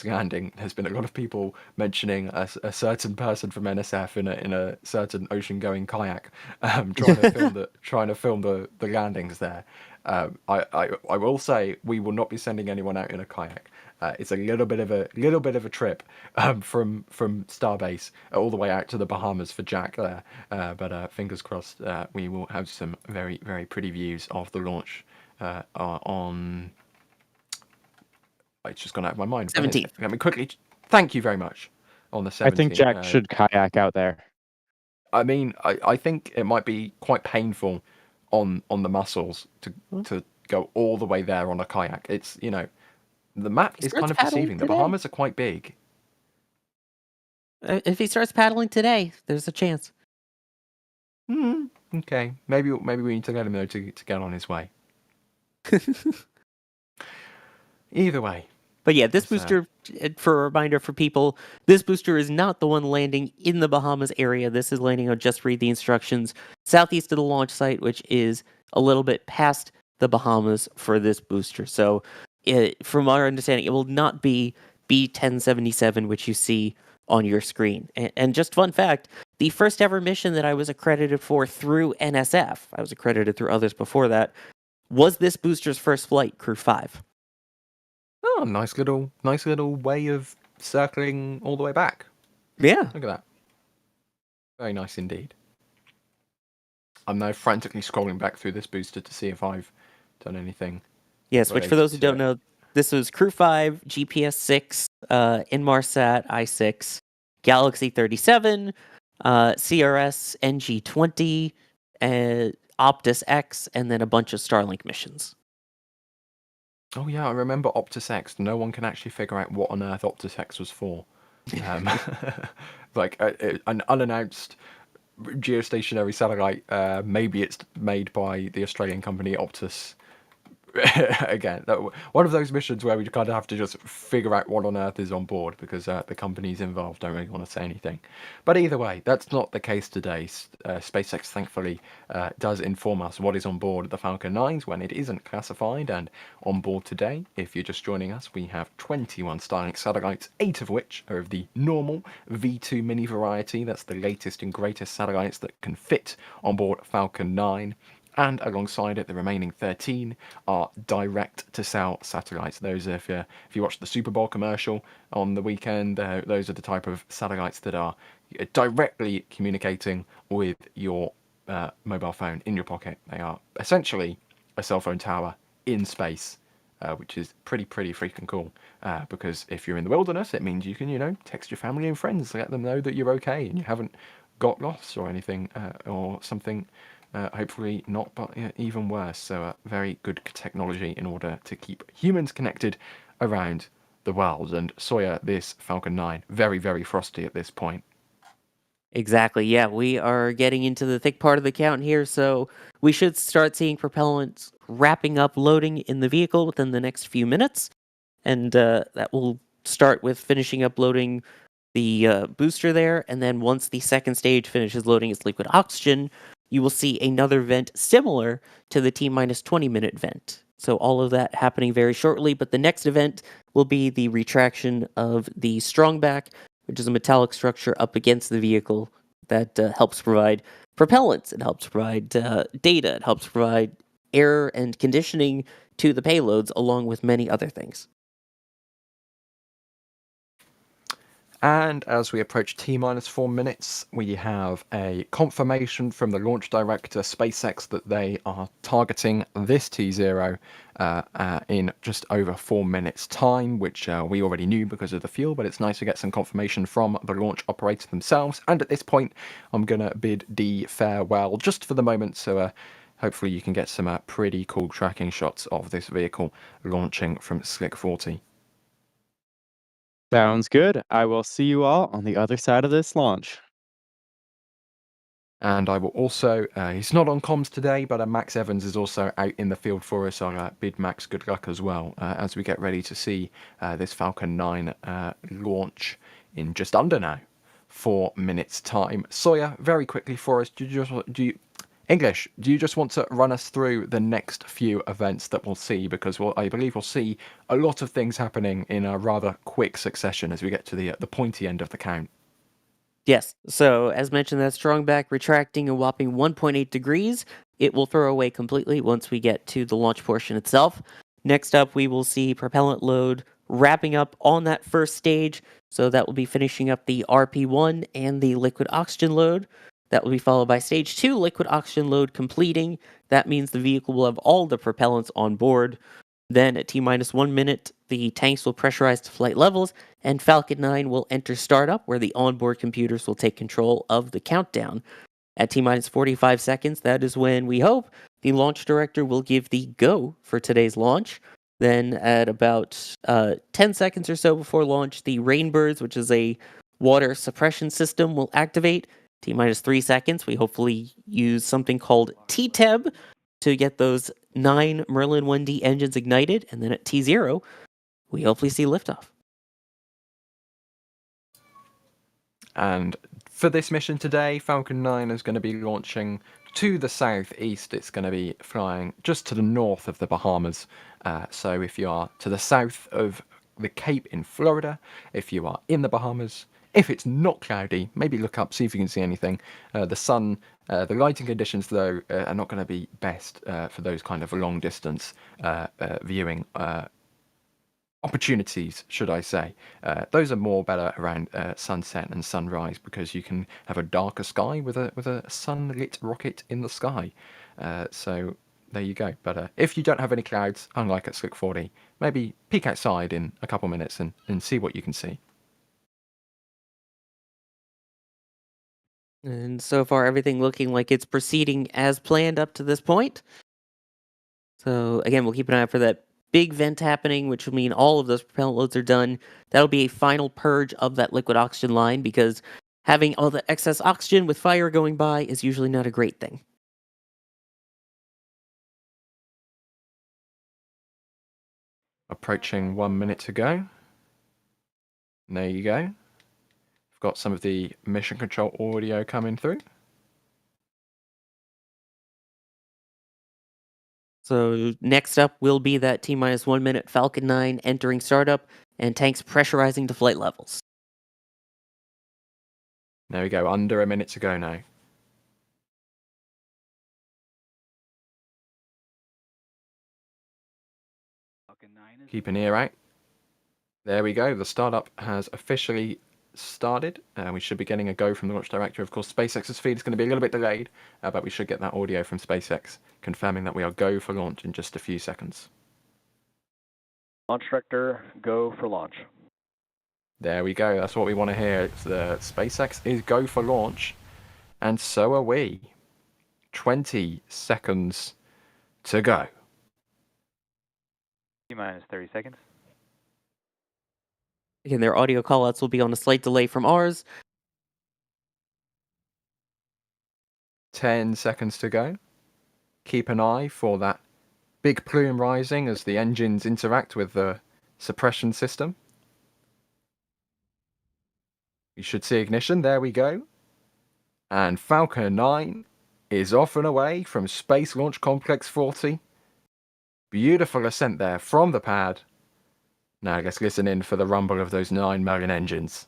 landing, there's been a lot of people mentioning a certain person from NSF in a certain ocean-going kayak, trying to film the landings there. I will say we will not be sending anyone out in a kayak. It's a little bit of a trip from Starbase all the way out to the Bahamas for Jack there. But fingers crossed, we will have some very, very pretty views of the launch on. It's just gone out of my mind. 17th. Let me quickly. Thank you very much. On the 17th. I think Jack should kayak out there. I mean, I think it might be quite painful on the muscles to go all the way there on a kayak. It's the map is kind of deceiving. The Bahamas are quite big. If he starts paddling today, there's a chance. Okay, maybe we need to let him know to get on his way. Either way. But yeah, this booster, for a reminder for people, this booster is not the one landing in the Bahamas area. This is landing on, just read the instructions, southeast of the launch site, which is a little bit past the Bahamas for this booster. So from our understanding, it will not be B1077, which you see on your screen. And just fun fact, the first ever mission that I was accredited for through NSF, I was accredited through others before that, was this booster's first flight, Crew 5. Oh, nice little way of circling all the way back. Yeah. Look at that. Very nice indeed. I'm now frantically scrolling back through this booster to see if I've done anything. Yes, which for those who don't know, this was Crew 5, GPS 6, Inmarsat I6, Galaxy 37, CRS NG20, Optus X, and then a bunch of Starlink missions. Oh yeah, I remember Optus X. No one can actually figure out what on earth Optus X was for. Like an unannounced geostationary satellite. Maybe it's made by the Australian company Optus. Again, one of those missions where we kind of have to just figure out what on earth is on board because the companies involved don't really want to say anything. But either way, that's not the case today. SpaceX thankfully does inform us what is on board the Falcon 9s when it isn't classified. And on board today, if you're just joining us, we have 21 Starlink satellites, 8 of which are of the normal V2 mini variety. That's the latest and greatest satellites that can fit on board Falcon 9. And alongside it, the remaining 13 are direct-to-cell satellites. Those, if you watch the Super Bowl commercial on the weekend, those are the type of satellites that are directly communicating with your mobile phone in your pocket. They are essentially a cell phone tower in space, which is pretty freaking cool. Because if you're in the wilderness, it means you can, text your family and friends, let them know that you're okay and you haven't got lost or anything, or something. Hopefully not, but even worse. So very good technology in order to keep humans connected around the world. And Sawyer, this Falcon 9, very frosty at this point. Exactly. Yeah, we are getting into the thick part of the count here, so we should start seeing propellants wrapping up loading in the vehicle within the next few minutes, and that will start with finishing up loading the booster there, and then once the second stage finishes loading its liquid oxygen, you will see another vent similar to the T-minus 20-minute vent. So all of that happening very shortly, but the next event will be the retraction of the strongback, which is a metallic structure up against the vehicle that helps provide propellants, it helps provide data, it helps provide air and conditioning to the payloads, along with many other things. And as we approach T-minus 4 minutes, we have a confirmation from the launch director, SpaceX, that they are targeting this T0 in just over 4 minutes' time, which we already knew because of the fuel, but it's nice to get some confirmation from the launch operator themselves. And at this point, I'm going to bid D farewell just for the moment, so hopefully you can get some pretty cool tracking shots of this vehicle launching from Slick 40. Sounds good. I will see you all on the other side of this launch. And I will also, he's not on comms today, but Max Evans is also out in the field for us. I'll bid Max good luck as well as we get ready to see this Falcon 9 launch in just under now 4 minutes' time. Sawyer, very quickly for us, do you just want to run us through the next few events that we'll see? Because I believe we'll see a lot of things happening in a rather quick succession as we get to the pointy end of the count. Yes. So, as mentioned, that strong back retracting a whopping 1.8 degrees. It will throw away completely once we get to the launch portion itself. Next up, we will see propellant load wrapping up on that first stage. So, that will be finishing up the RP1 and the liquid oxygen load. That will be followed by stage 2, liquid oxygen load completing. That means the vehicle will have all the propellants on board. Then at T-minus 1 minute, the tanks will pressurize to flight levels, and Falcon 9 will enter startup, where the onboard computers will take control of the countdown. At T-minus 45 seconds, that is when we hope the launch director will give the go for today's launch. Then at about 10 seconds or so before launch, the Rainbirds, which is a water suppression system, will activate. T-minus 3 seconds, we hopefully use something called T-TEB to get those 9 Merlin 1D engines ignited, and then at T0, we hopefully see liftoff. And for this mission today, Falcon 9 is going to be launching to the southeast. It's going to be flying just to the north of the Bahamas. So if you are to the south of the Cape in Florida, if you are in the Bahamas, if it's not cloudy, maybe look up, see if you can see anything. The sun, the lighting conditions, though, are not going to be best for those kind of long distance viewing opportunities, should I say. Those are more better around sunset and sunrise, because you can have a darker sky with a sunlit rocket in the sky. So there you go. But if you don't have any clouds, unlike at Slick 40, maybe peek outside in a couple minutes and see what you can see. And so far, everything looking like it's proceeding as planned up to this point. So again, we'll keep an eye out for that big vent happening, which will mean all of those propellant loads are done. That'll be a final purge of that liquid oxygen line, because having all the excess oxygen with fire going by is usually not a great thing. Approaching 1 minute to go. And there you go. We've got some of the mission control audio coming through. So next up will be that T-minus 1 minute Falcon 9 entering startup and tanks pressurizing to flight levels. There we go, under a minute to go now. Keep an ear out. There we go. The startup has officially started. We should be getting a go from the launch director. Of course, SpaceX's feed is going to be a little bit delayed, but we should get that audio from SpaceX confirming that we are go for launch in just a few seconds. Launch director, go for launch. There we go. That's what we want to hear. It's the SpaceX is go for launch, and so are we. 20 seconds to go. T-minus 30 seconds. Again, their audio callouts will be on a slight delay from ours. 10 seconds to go. Keep an eye for that big plume rising as the engines interact with the suppression system. You should see ignition. There we go. And Falcon 9 is off and away from Space Launch Complex 40. Beautiful ascent there from the pad. Now let's listen in for the rumble of those 9 Merlin engines.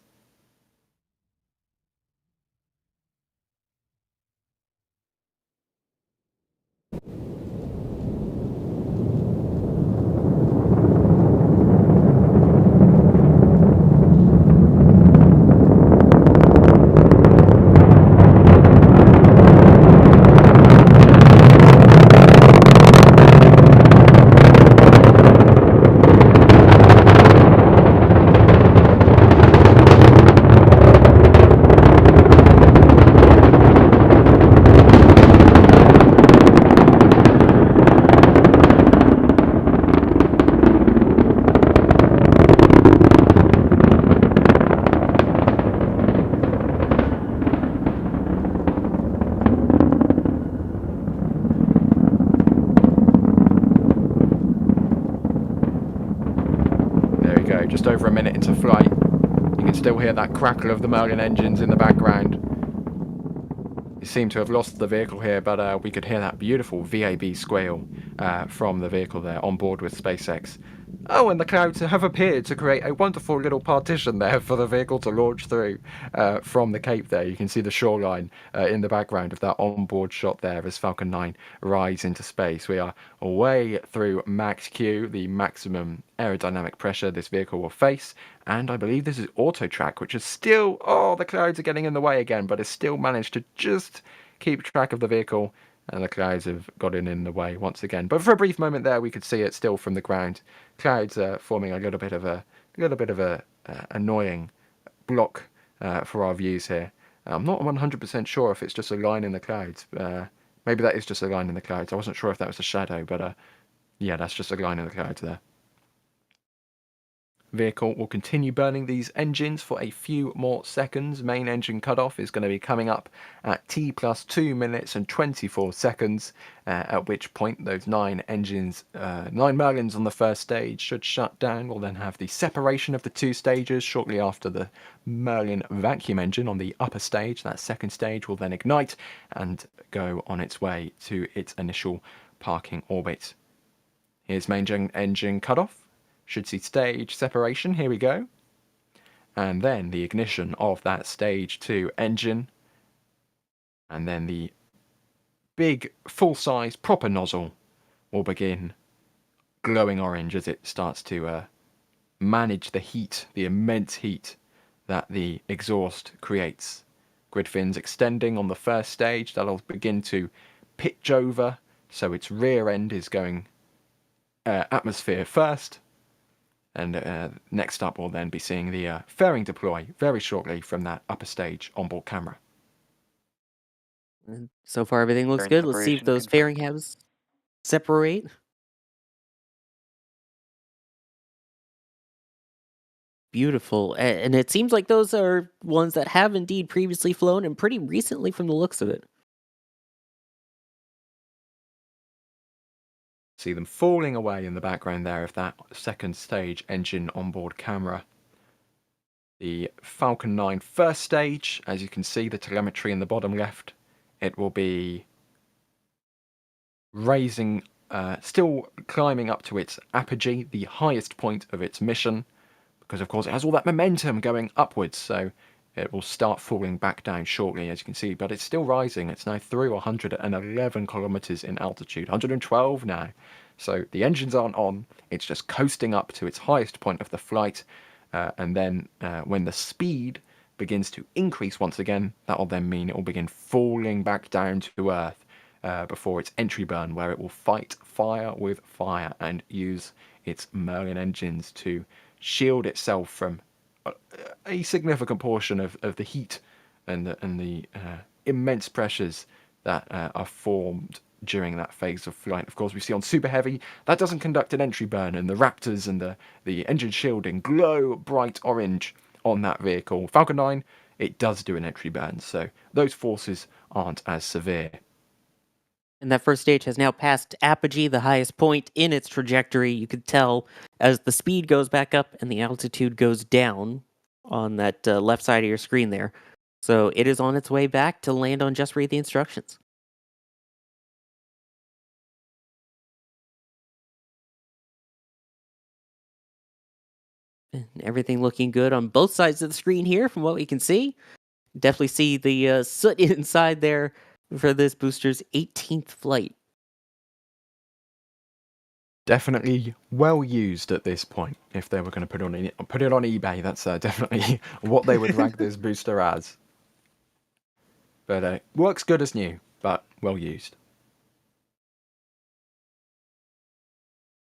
Just over a minute into flight. You can still hear that crackle of the Merlin engines in the background. You seem to have lost the vehicle here, but we could hear that beautiful VAB squeal from the vehicle there on board with SpaceX. Oh, and the clouds have appeared to create a wonderful little partition there for the vehicle to launch through from the Cape there. You can see the shoreline in the background of that onboard shot there as Falcon 9 rides into space. We are way through max Q, the maximum aerodynamic pressure this vehicle will face. And I believe this is auto track, which is still, oh, the clouds are getting in the way again, but it's still managed to just keep track of the vehicle. And the clouds have gotten in the way once again. But for a brief moment there, we could see it still from the ground. Clouds are forming a little bit of a annoying block for our views here. I'm not 100% sure if it's just a line in the clouds. Maybe that is just a line in the clouds. I wasn't sure if that was a shadow, but yeah, that's just a line in the clouds there. Vehicle will continue burning these engines for a few more seconds. Main engine cutoff is going to be coming up at T plus 2 minutes and 24 seconds, at which point those 9 engines, 9 Merlins on the first stage should shut down. We'll then have the separation of the 2 stages shortly after the Merlin vacuum engine on the upper stage. That second stage will then ignite and go on its way to its initial parking orbit. Here's main engine cutoff. Should see stage separation, here we go. And then the ignition of that stage 2 engine. And then the big full-size proper nozzle will begin glowing orange as it starts to manage the heat, the immense heat that the exhaust creates. Grid fins extending on the first stage, that'll begin to pitch over, so its rear end is going atmosphere first. And next up, we'll then be seeing the fairing deploy very shortly from that upper stage onboard camera. And so far, everything looks Fairing good. Let's see if separation those fairing halves separate. Beautiful. And it seems like those are ones that have indeed previously flown and pretty recently from the looks of it. See them falling away in the background there of that second stage engine onboard camera. The Falcon 9 first stage, as you can see, the telemetry in the bottom left, it will be raising, still climbing up to its apogee, the highest point of its mission, because of course it has all that momentum going upwards, so it will start falling back down shortly, as you can see, but it's still rising. It's now through 111 kilometers in altitude, 112 now. So the engines aren't on, it's just coasting up to its highest point of the flight, and then when the speed begins to increase once again, that will then mean it will begin falling back down to Earth before its entry burn, where it will fight fire with fire and use its Merlin engines to shield itself from a significant portion of the heat and the immense pressures that are formed during that phase of flight. Of course, we see on Super Heavy, that doesn't conduct an entry burn, and the Raptors and the engine shielding glow bright orange on that vehicle. Falcon 9, it does do an entry burn, so those forces aren't as severe. And that first stage has now passed apogee, the highest point in its trajectory. You could tell as the speed goes back up and the altitude goes down on that left side of your screen there. So it is on its way back to land on Just Read the Instructions. And everything looking good on both sides of the screen here from what we can see. Definitely see the soot inside there for this booster's 18th flight. Definitely well used at this point. If they were going to put it on eBay, that's definitely what they would rank this booster as. But works good as new, but well used.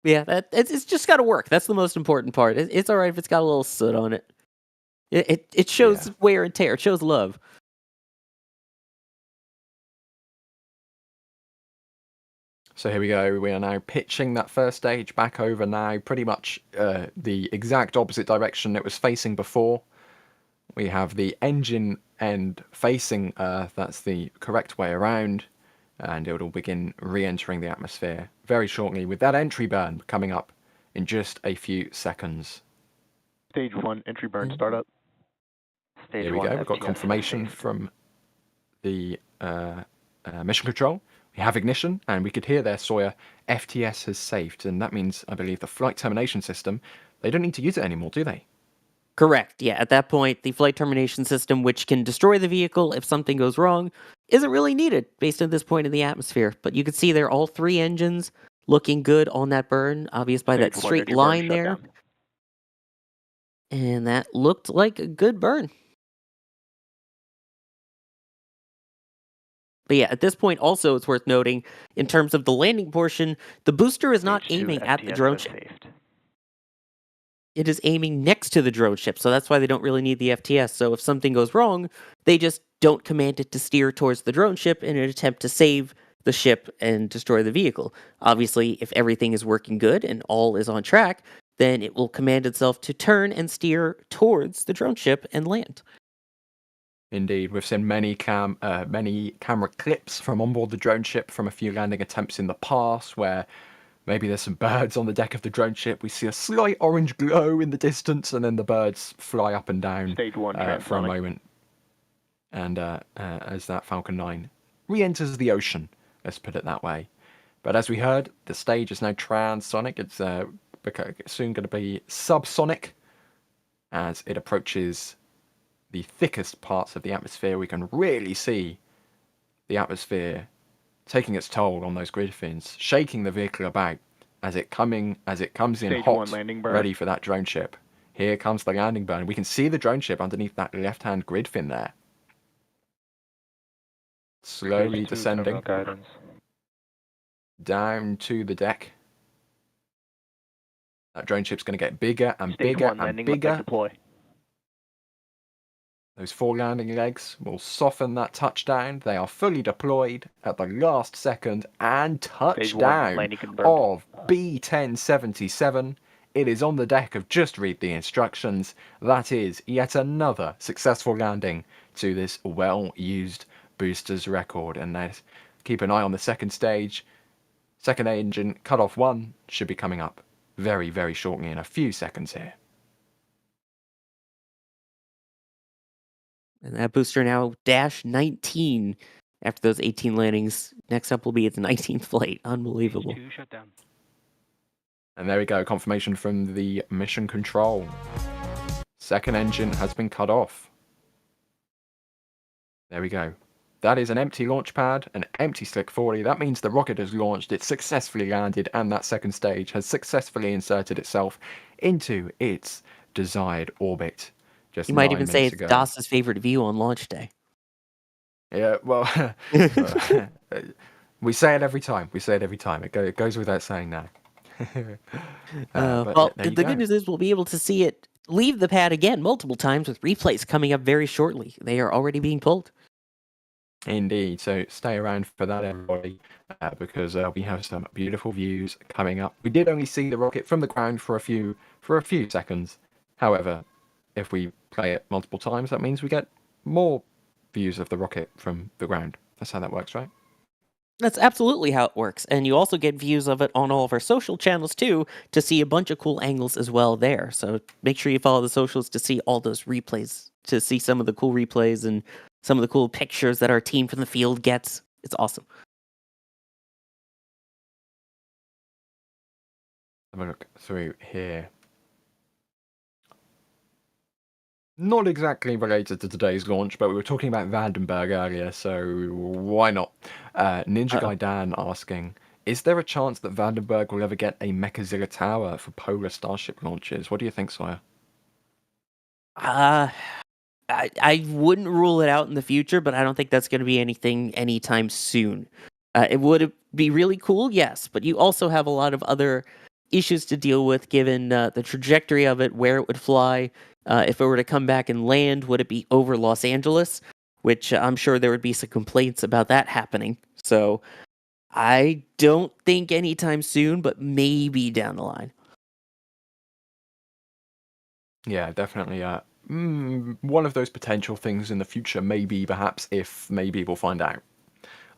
Yeah, it's just got to work. That's the most important part. It's all right if it's got a little soot on it. It shows wear and tear. It shows love. So here we go. We are now pitching that first stage back over now, pretty much the exact opposite direction it was facing before. We have the engine end facing Earth. That's the correct way around. And it will begin re-entering the atmosphere very shortly, with that entry burn coming up in just a few seconds. Stage 1 entry burn startup. Stage Here we 1 go. We've got FTS confirmation safe. from the mission control. We have ignition, and we could hear there, Sawyer, FTS has saved, and that means, I believe, the flight termination system, they don't need to use it anymore, do they? Correct. Yeah, at that point, the flight termination system, which can destroy the vehicle if something goes wrong, isn't really needed based on this point in the atmosphere. But you can see there all three engines looking good on that burn, obvious by that Stage 1 straight entry burn line shut there. down. And that looked like a good burn. But yeah, at this point also it's worth noting, in terms of the landing portion, the booster is not Stage 2 aiming at the FTS drone has ship. saved. It is aiming next to the drone ship, so that's why they don't really need the FTS. So if something goes wrong, they just don't command it to steer towards the drone ship in an attempt to save the ship and destroy the vehicle. Obviously, if everything is working good and all is on track, then it will command itself to turn and steer towards the drone ship and land. Indeed, we've seen many camera clips from onboard the drone ship from a few landing attempts in the past, where maybe there's some birds on the deck of the drone ship. We see a slight orange glow in the distance, and then the birds fly up and down Stage 1 for a transonic. moment. And as that Falcon 9 re-enters the ocean, let's put it that way. But as we heard, the stage is now transonic. It's soon going to be subsonic as it approaches the thickest parts of the atmosphere. We can really see the atmosphere taking its toll on those grid fins, shaking the vehicle about as it comes in Stage hot, 1 landing burn. ready for that drone ship. Here comes the landing burn. We can see the drone ship underneath that left-hand grid fin there. Slowly Stage 2 descending terminal guidance. down to the deck. That drone ship's going to get bigger and Stage bigger 1 and landing bigger. leg deploy. Those four landing legs will soften that touchdown. They are fully deployed at the last second, and Stage 1 touchdown landing confirmed. of B-1077. It is on the deck of Just Read the Instructions. That is yet another successful landing to this well-used booster's record. And now keep an eye on the second stage. Second engine cutoff 1 should be coming up very, very shortly, in a few seconds here. And that booster now dash 19 after those 18 landings. Next up will be its 19th flight. Unbelievable. Stage 2 shut down. And there we go, confirmation from the mission control. Second engine has been cut off. There we go. That is an empty launch pad, an empty Slick 40. That means the rocket has launched, it's successfully landed, and that second stage has successfully inserted itself into its desired orbit just You might 9 even say minutes it's ago. DOS's favorite view on launch day. Yeah, well, we say it every time. We say it every time. It goes without saying now. But Well, there you the go. good news is we'll be able to see it leave the pad again multiple times with replays coming up very shortly. They are already being pulled. Indeed. So stay around for that, everybody, because we have some beautiful views coming up. We did only see the rocket from the ground for a few seconds. However, if we play it multiple times, that means we get more views of the rocket from the ground. That's how that works, right? That's absolutely how it works. And you also get views of it on all of our social channels too to see a bunch of cool angles as well there. So make sure you follow the socials to see all those replays, to see some of the cool replays and some of the cool pictures that our team from the field gets. It's awesome. Have a look through here. Not exactly related to today's launch, but we were talking about Vandenberg earlier, so why not? Ninja Guy Dan asking, is there a chance that Vandenberg will ever get a Mechazilla tower for polar Starship launches? What do you think, Sawyer? I wouldn't rule it out in the future, but I don't think that's going to be anything anytime soon. It would be really cool, yes, but you also have a lot of other issues to deal with given the trajectory of it, where it would fly. If it were to come back and land, would it be over Los Angeles? Which I'm sure there would be some complaints about that happening. So I don't think anytime soon, but maybe down the line. Yeah, definitely. One of those potential things in the future, maybe, perhaps, if maybe we'll find out.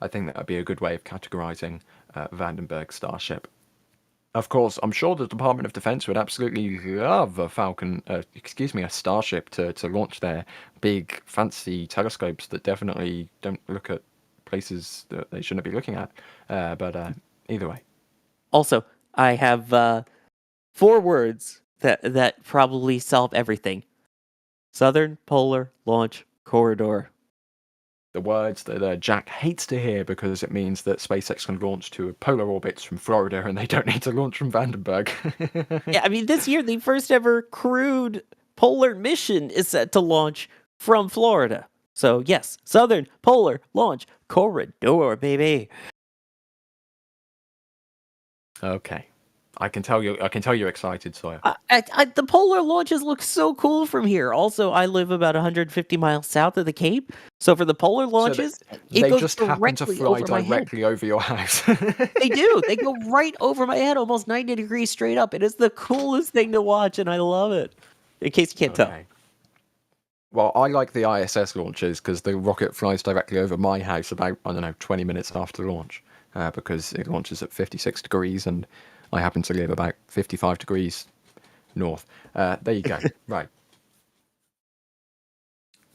I think that would be a good way of categorizing Vandenberg Starship. Of course, I'm sure the Department of Defense would absolutely love a Falcon, a Starship to launch their big, fancy telescopes that definitely don't look at places that they shouldn't be looking at. But either way. Also, I have 4 words that probably solve everything. Southern Polar Launch Corridor. The words that Jack hates to hear because it means that SpaceX can launch to polar orbits from Florida and they don't need to launch from Vandenberg. Yeah, I mean, this year the first ever crewed polar mission is set to launch from Florida. So yes, Southern Polar Launch Corridor, baby. Okay, I can tell you're excited, Sawyer. The polar launches look so cool from here. Also, I live about 150 miles south of the Cape, so for the polar launches, it They goes just happen to directly fly over my head. directly over your house. They do. They go right over my head, almost 90 degrees straight up. It is the coolest thing to watch, and I love it. In case you can't tell. Well, I like the ISS launches because the rocket flies directly over my house about, 20 minutes after launch because it launches at 56 degrees and I happen to live about 55 degrees north. There you go. Right.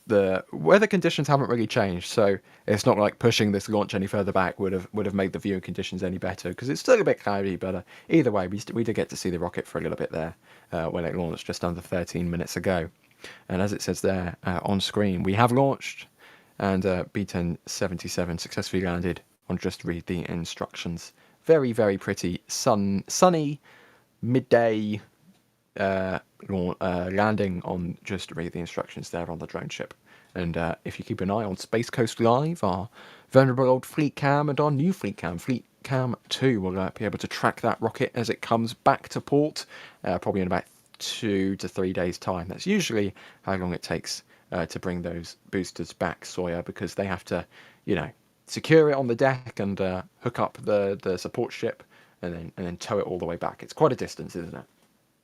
The weather conditions haven't really changed, so it's not like pushing this launch any further back would have made the viewing conditions any better because it's still a bit cloudy. But either way, we did get to see the rocket for a little bit there when it launched just under 13 minutes ago. And as it says there on screen, we have launched, and B1077 successfully landed on Just Read the Instructions. Very, very pretty sunny midday landing on Just Read the Instructions there on the drone ship. And if you keep an eye on Space Coast Live, our venerable old Fleet Cam, and our new Fleet Cam 2 will be able to track that rocket as it comes back to port, probably in about 2 to 3 days' time. That's usually how long it takes to bring those boosters back, Sawyer, because they have to, secure it on the deck and hook up the support ship and then tow it all the way back. It's quite a distance, isn't it?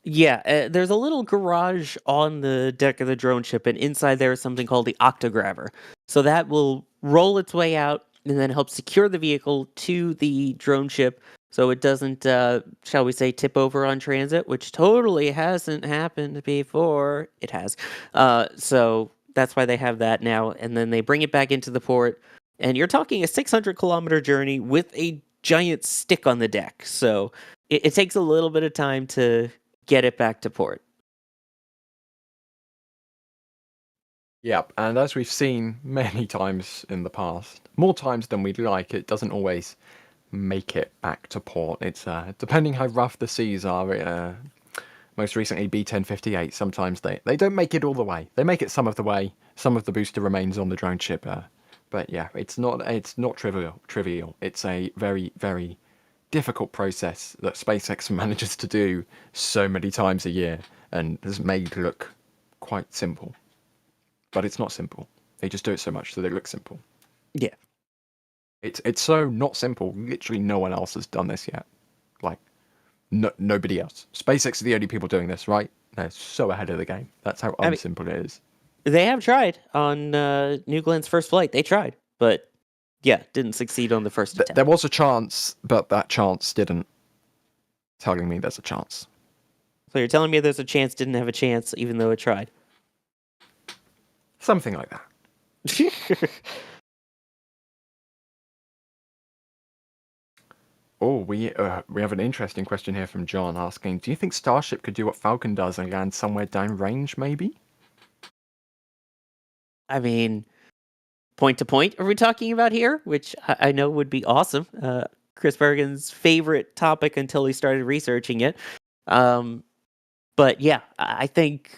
Yeah, there's a little garage on the deck of the drone ship, and inside there is something called the octograbber. So that will roll its way out and then help secure the vehicle to the drone ship so it doesn't, shall we say, tip over on transit, which totally hasn't happened before. It has. So that's why they have that now. And then they bring it back into the port, and you're talking a 600-kilometer journey with a giant stick on the deck. So it takes a little bit of time to get it back to port. Yep, and as we've seen many times in the past, more times than we'd like, it doesn't always make it back to port. It's depending how rough the seas are. Most recently, B-1058. Sometimes they don't make it all the way. They make it some of the way. Some of the booster remains on the drone ship. But yeah, it's not trivial. It's a very, very difficult process that SpaceX manages to do so many times a year and has made look quite simple. But it's not simple. They just do it so much that it looks simple. Yeah. It's so not simple. Literally no one else has done this yet. Like, nobody else. SpaceX are the only people doing this, right? They're so ahead of the game. That's how unsimple it is. They have tried on New Glen's first flight. They tried, but yeah, didn't succeed on the first attempt. There was a chance, but that chance didn't. Telling me there's a chance. So you're telling me there's a chance, didn't have a chance, even though it tried? Something like that. Oh, we have an interesting question here from John asking, do you think Starship could do what Falcon does and land somewhere downrange, maybe? I mean, point to point, are we talking about here? Which I know would be awesome. Chris Bergen's favorite topic until he started researching it. But yeah, I think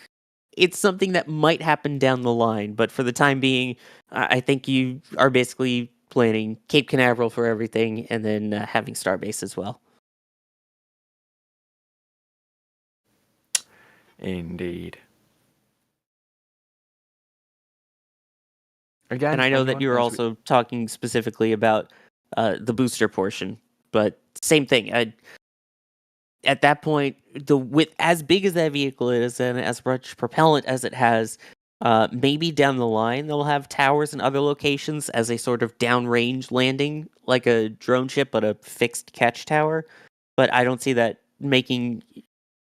it's something that might happen down the line. But for the time being, I think you are basically planning Cape Canaveral for everything and then having Starbase as well. Indeed. Again, And I know that you were also talking specifically about the booster portion, but same thing. At that point, with as big as that vehicle is and as much propellant as it has, maybe down the line they'll have towers in other locations as a sort of downrange landing, like a drone ship, but a fixed catch tower. But I don't see that making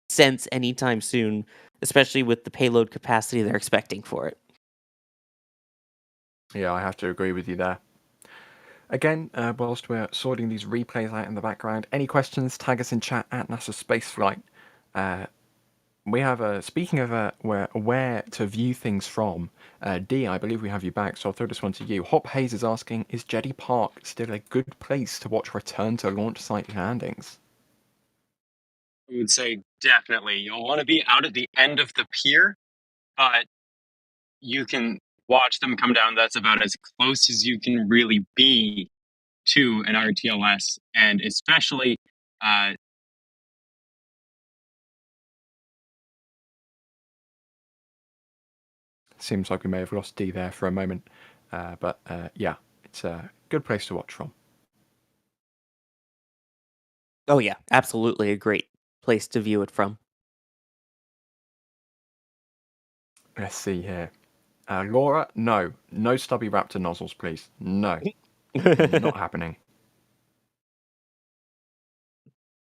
sense anytime soon, especially with the payload capacity they're expecting for it. Yeah, I have to agree with you there. Again, whilst we're sorting these replays out in the background, any questions, tag us in chat at NASA Spaceflight. We have, speaking of where to view things from, D, I believe we have you back, so I'll throw this one to you. Hop Hayes is asking, is Jetty Park still a good place to watch return to launch site landings? I would say definitely. You'll want to be out at the end of the pier, but you can watch them come down. That's about as close as you can really be to an RTLS, and especially Seems like we may have lost D there for a moment, but yeah, it's a good place to watch from. Oh yeah, absolutely a great place to view it from. Let's see here. Laura, no Stubby Raptor nozzles, please. No, not happening.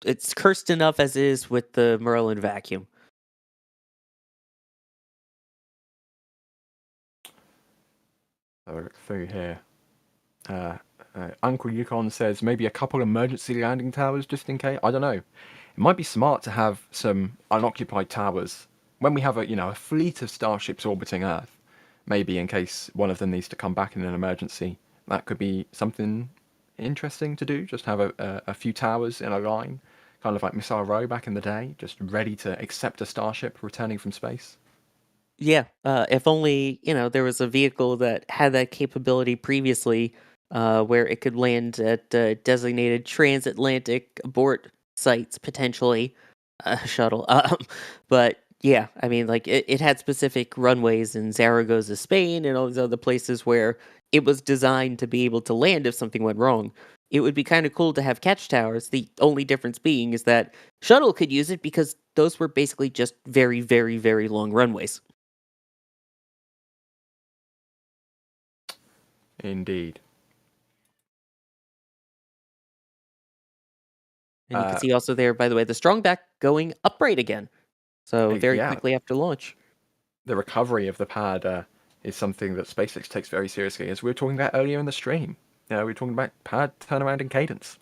It's cursed enough as is with the Merlin vacuum. Have a look through here. Uncle Yukon says maybe a couple emergency landing towers just in case. I don't know. It might be smart to have some unoccupied towers when we have a fleet of starships orbiting Earth. Maybe in case one of them needs to come back in an emergency. That could be something interesting to do. Just have a few towers in a line, kind of like Missile Row back in the day, just ready to accept a starship returning from space. Yeah, if only there was a vehicle that had that capability previously, where it could land at designated transatlantic abort sites potentially, shuttle. But yeah, I mean, like it had specific runways in Zaragoza, Spain, and all these other places where it was designed to be able to land if something went wrong. It would be kind of cool to have catch towers. The only difference being is that shuttle could use it because those were basically just very, very, very long runways. Indeed. And you can see also there, by the way, the strongback going upright again. So very quickly after launch. The recovery of the pad is something that SpaceX takes very seriously, as we were talking about earlier in the stream. We were talking about pad turnaround and cadence.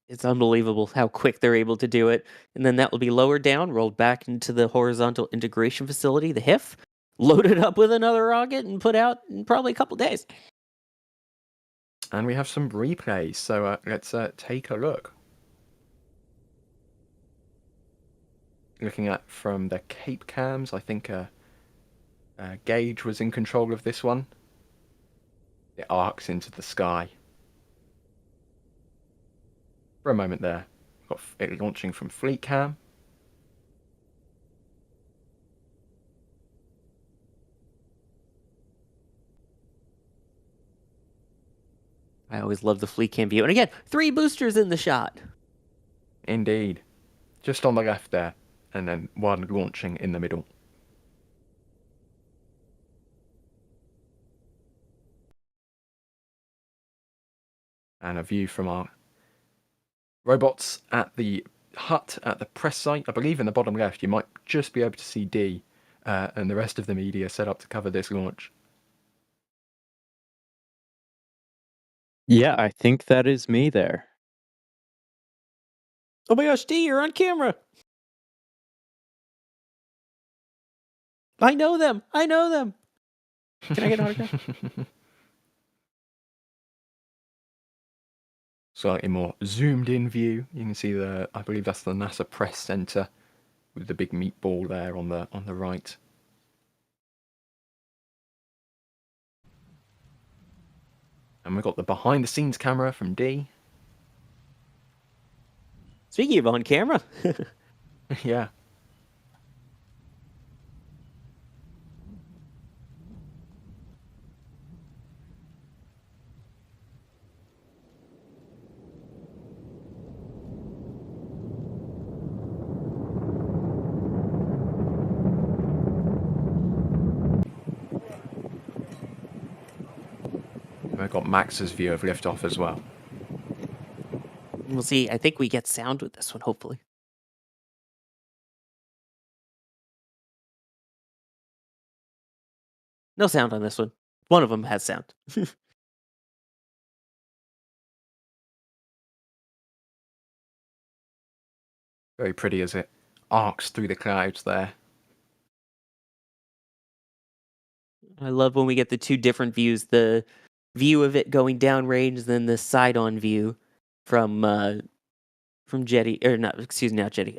It's unbelievable how quick they're able to do it. And then that will be lowered down, rolled back into the horizontal integration facility, the HIF, loaded up with another rocket, and put out in probably a couple days. And we have some replays, so let's take a look. Looking at from the Cape cams, I think Gage was in control of this one. It arcs into the sky. For a moment there, got it launching from Fleet Cam. I always love the Fleet Cam view. And again, 3 boosters in the shot. Indeed. Just on the left there, and then one launching in the middle. And a view from our robots at the hut at the press site. I believe in the bottom left you might just be able to see D and the rest of the media set up to cover this launch. Yeah, I think that is me there. Oh my gosh, D, you're on camera. I know them. I know them. Can I get an autograph? Slightly more zoomed in view. You can see I believe that's the NASA press center with the big meatball there on the right. And we've got the behind the scenes camera from D. Speaking of on camera. Yeah. We've got Max's view of liftoff as well. We'll see. I think we get sound with this one, hopefully. No sound on this one. One of them has sound. Very pretty as it arcs through the clouds there. I love when we get the 2 different views. The view of it going downrange, then the side-on view from Jetty, or not, excuse me, not Jetty,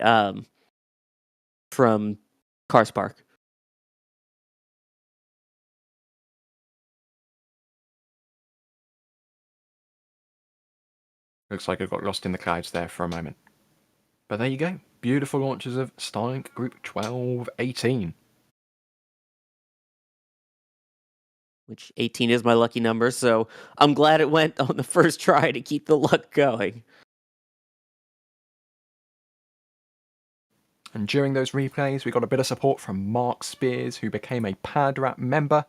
from Cars Park. Looks like it got lost in the clouds there for a moment. But there you go. Beautiful launches of Starlink Group 1218. Which 18 is my lucky number, so I'm glad it went on the first try to keep the luck going. And during those replays, we got a bit of support from Mark Spears, who became a PadRap member.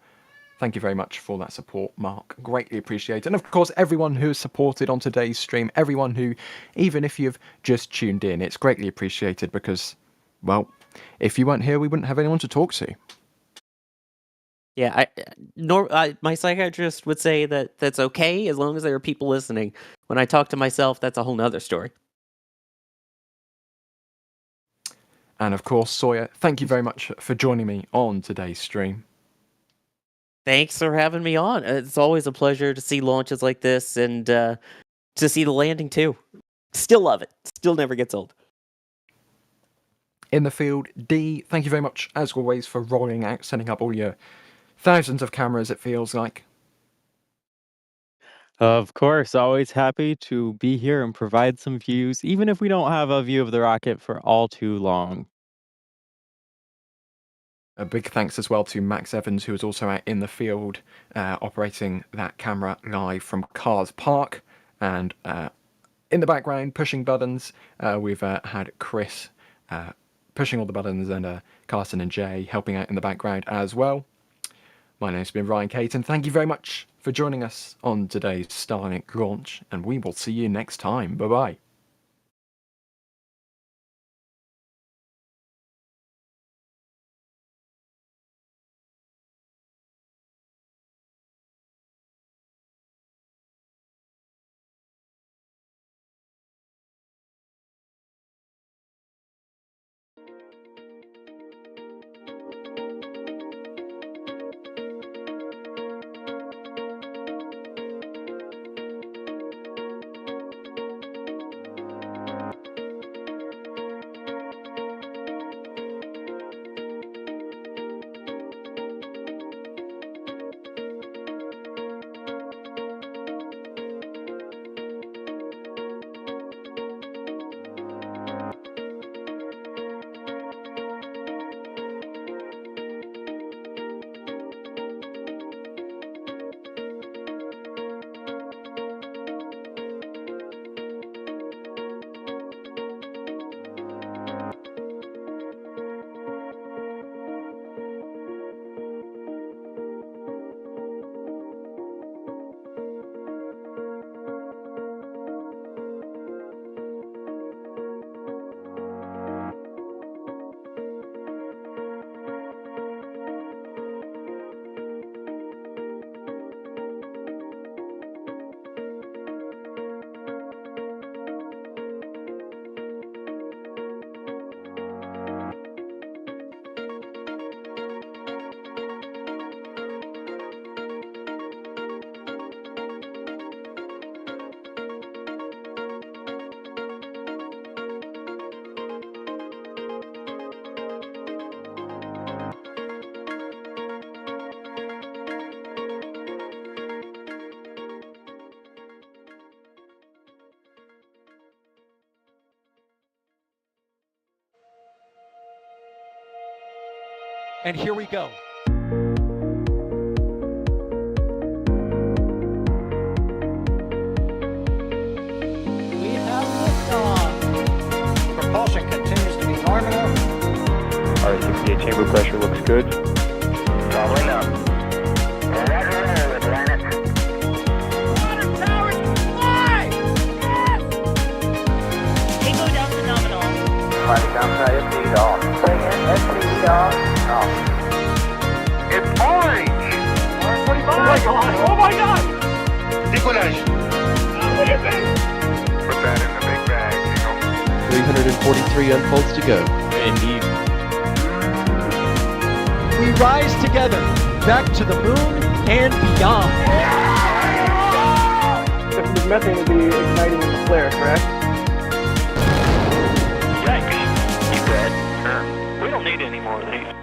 Thank you very much for that support, Mark. Greatly appreciated. And of course, everyone who has supported on today's stream, everyone who, even if you've just tuned in, it's greatly appreciated because, well, if you weren't here, we wouldn't have anyone to talk to. Yeah, my psychiatrist would say that that's okay as long as there are people listening. When I talk to myself, that's a whole nother story. And of course, Sawyer, thank you very much for joining me on today's stream. Thanks for having me on. It's always a pleasure to see launches like this and to see the landing too. Still love it. Still never gets old. In the field, D, thank you very much, as always, for rolling out, setting up all your thousands of cameras, it feels like. Of course, always happy to be here and provide some views, even if we don't have a view of the rocket for all too long. A big thanks as well to Max Evans, who was also out in the field operating that camera live from Cars Park. And in the background, pushing buttons, we've had Chris pushing all the buttons and Carson and Jay helping out in the background as well. My name's been Ryan Caton. Thank you very much for joining us on today's Starlink launch, and we will see you next time. Bye-bye. And here we go. We have liftoff. Propulsion continues to be nominal. R68 chamber pressure looks good. Following up. Roger, Atlantic. Water towers fly! Yes! Payload down to nominal. Flighting down to ST off. Bring in ST off. It's orange! Oh my god! Oh my god! Decollage. What is it? Put that in the big bag, 343 unfolds to go. Indeed. We rise together back to the moon and beyond. This methane will be igniting in the flare, correct? Yikes. Keep red. Sure. We don't need any more of these.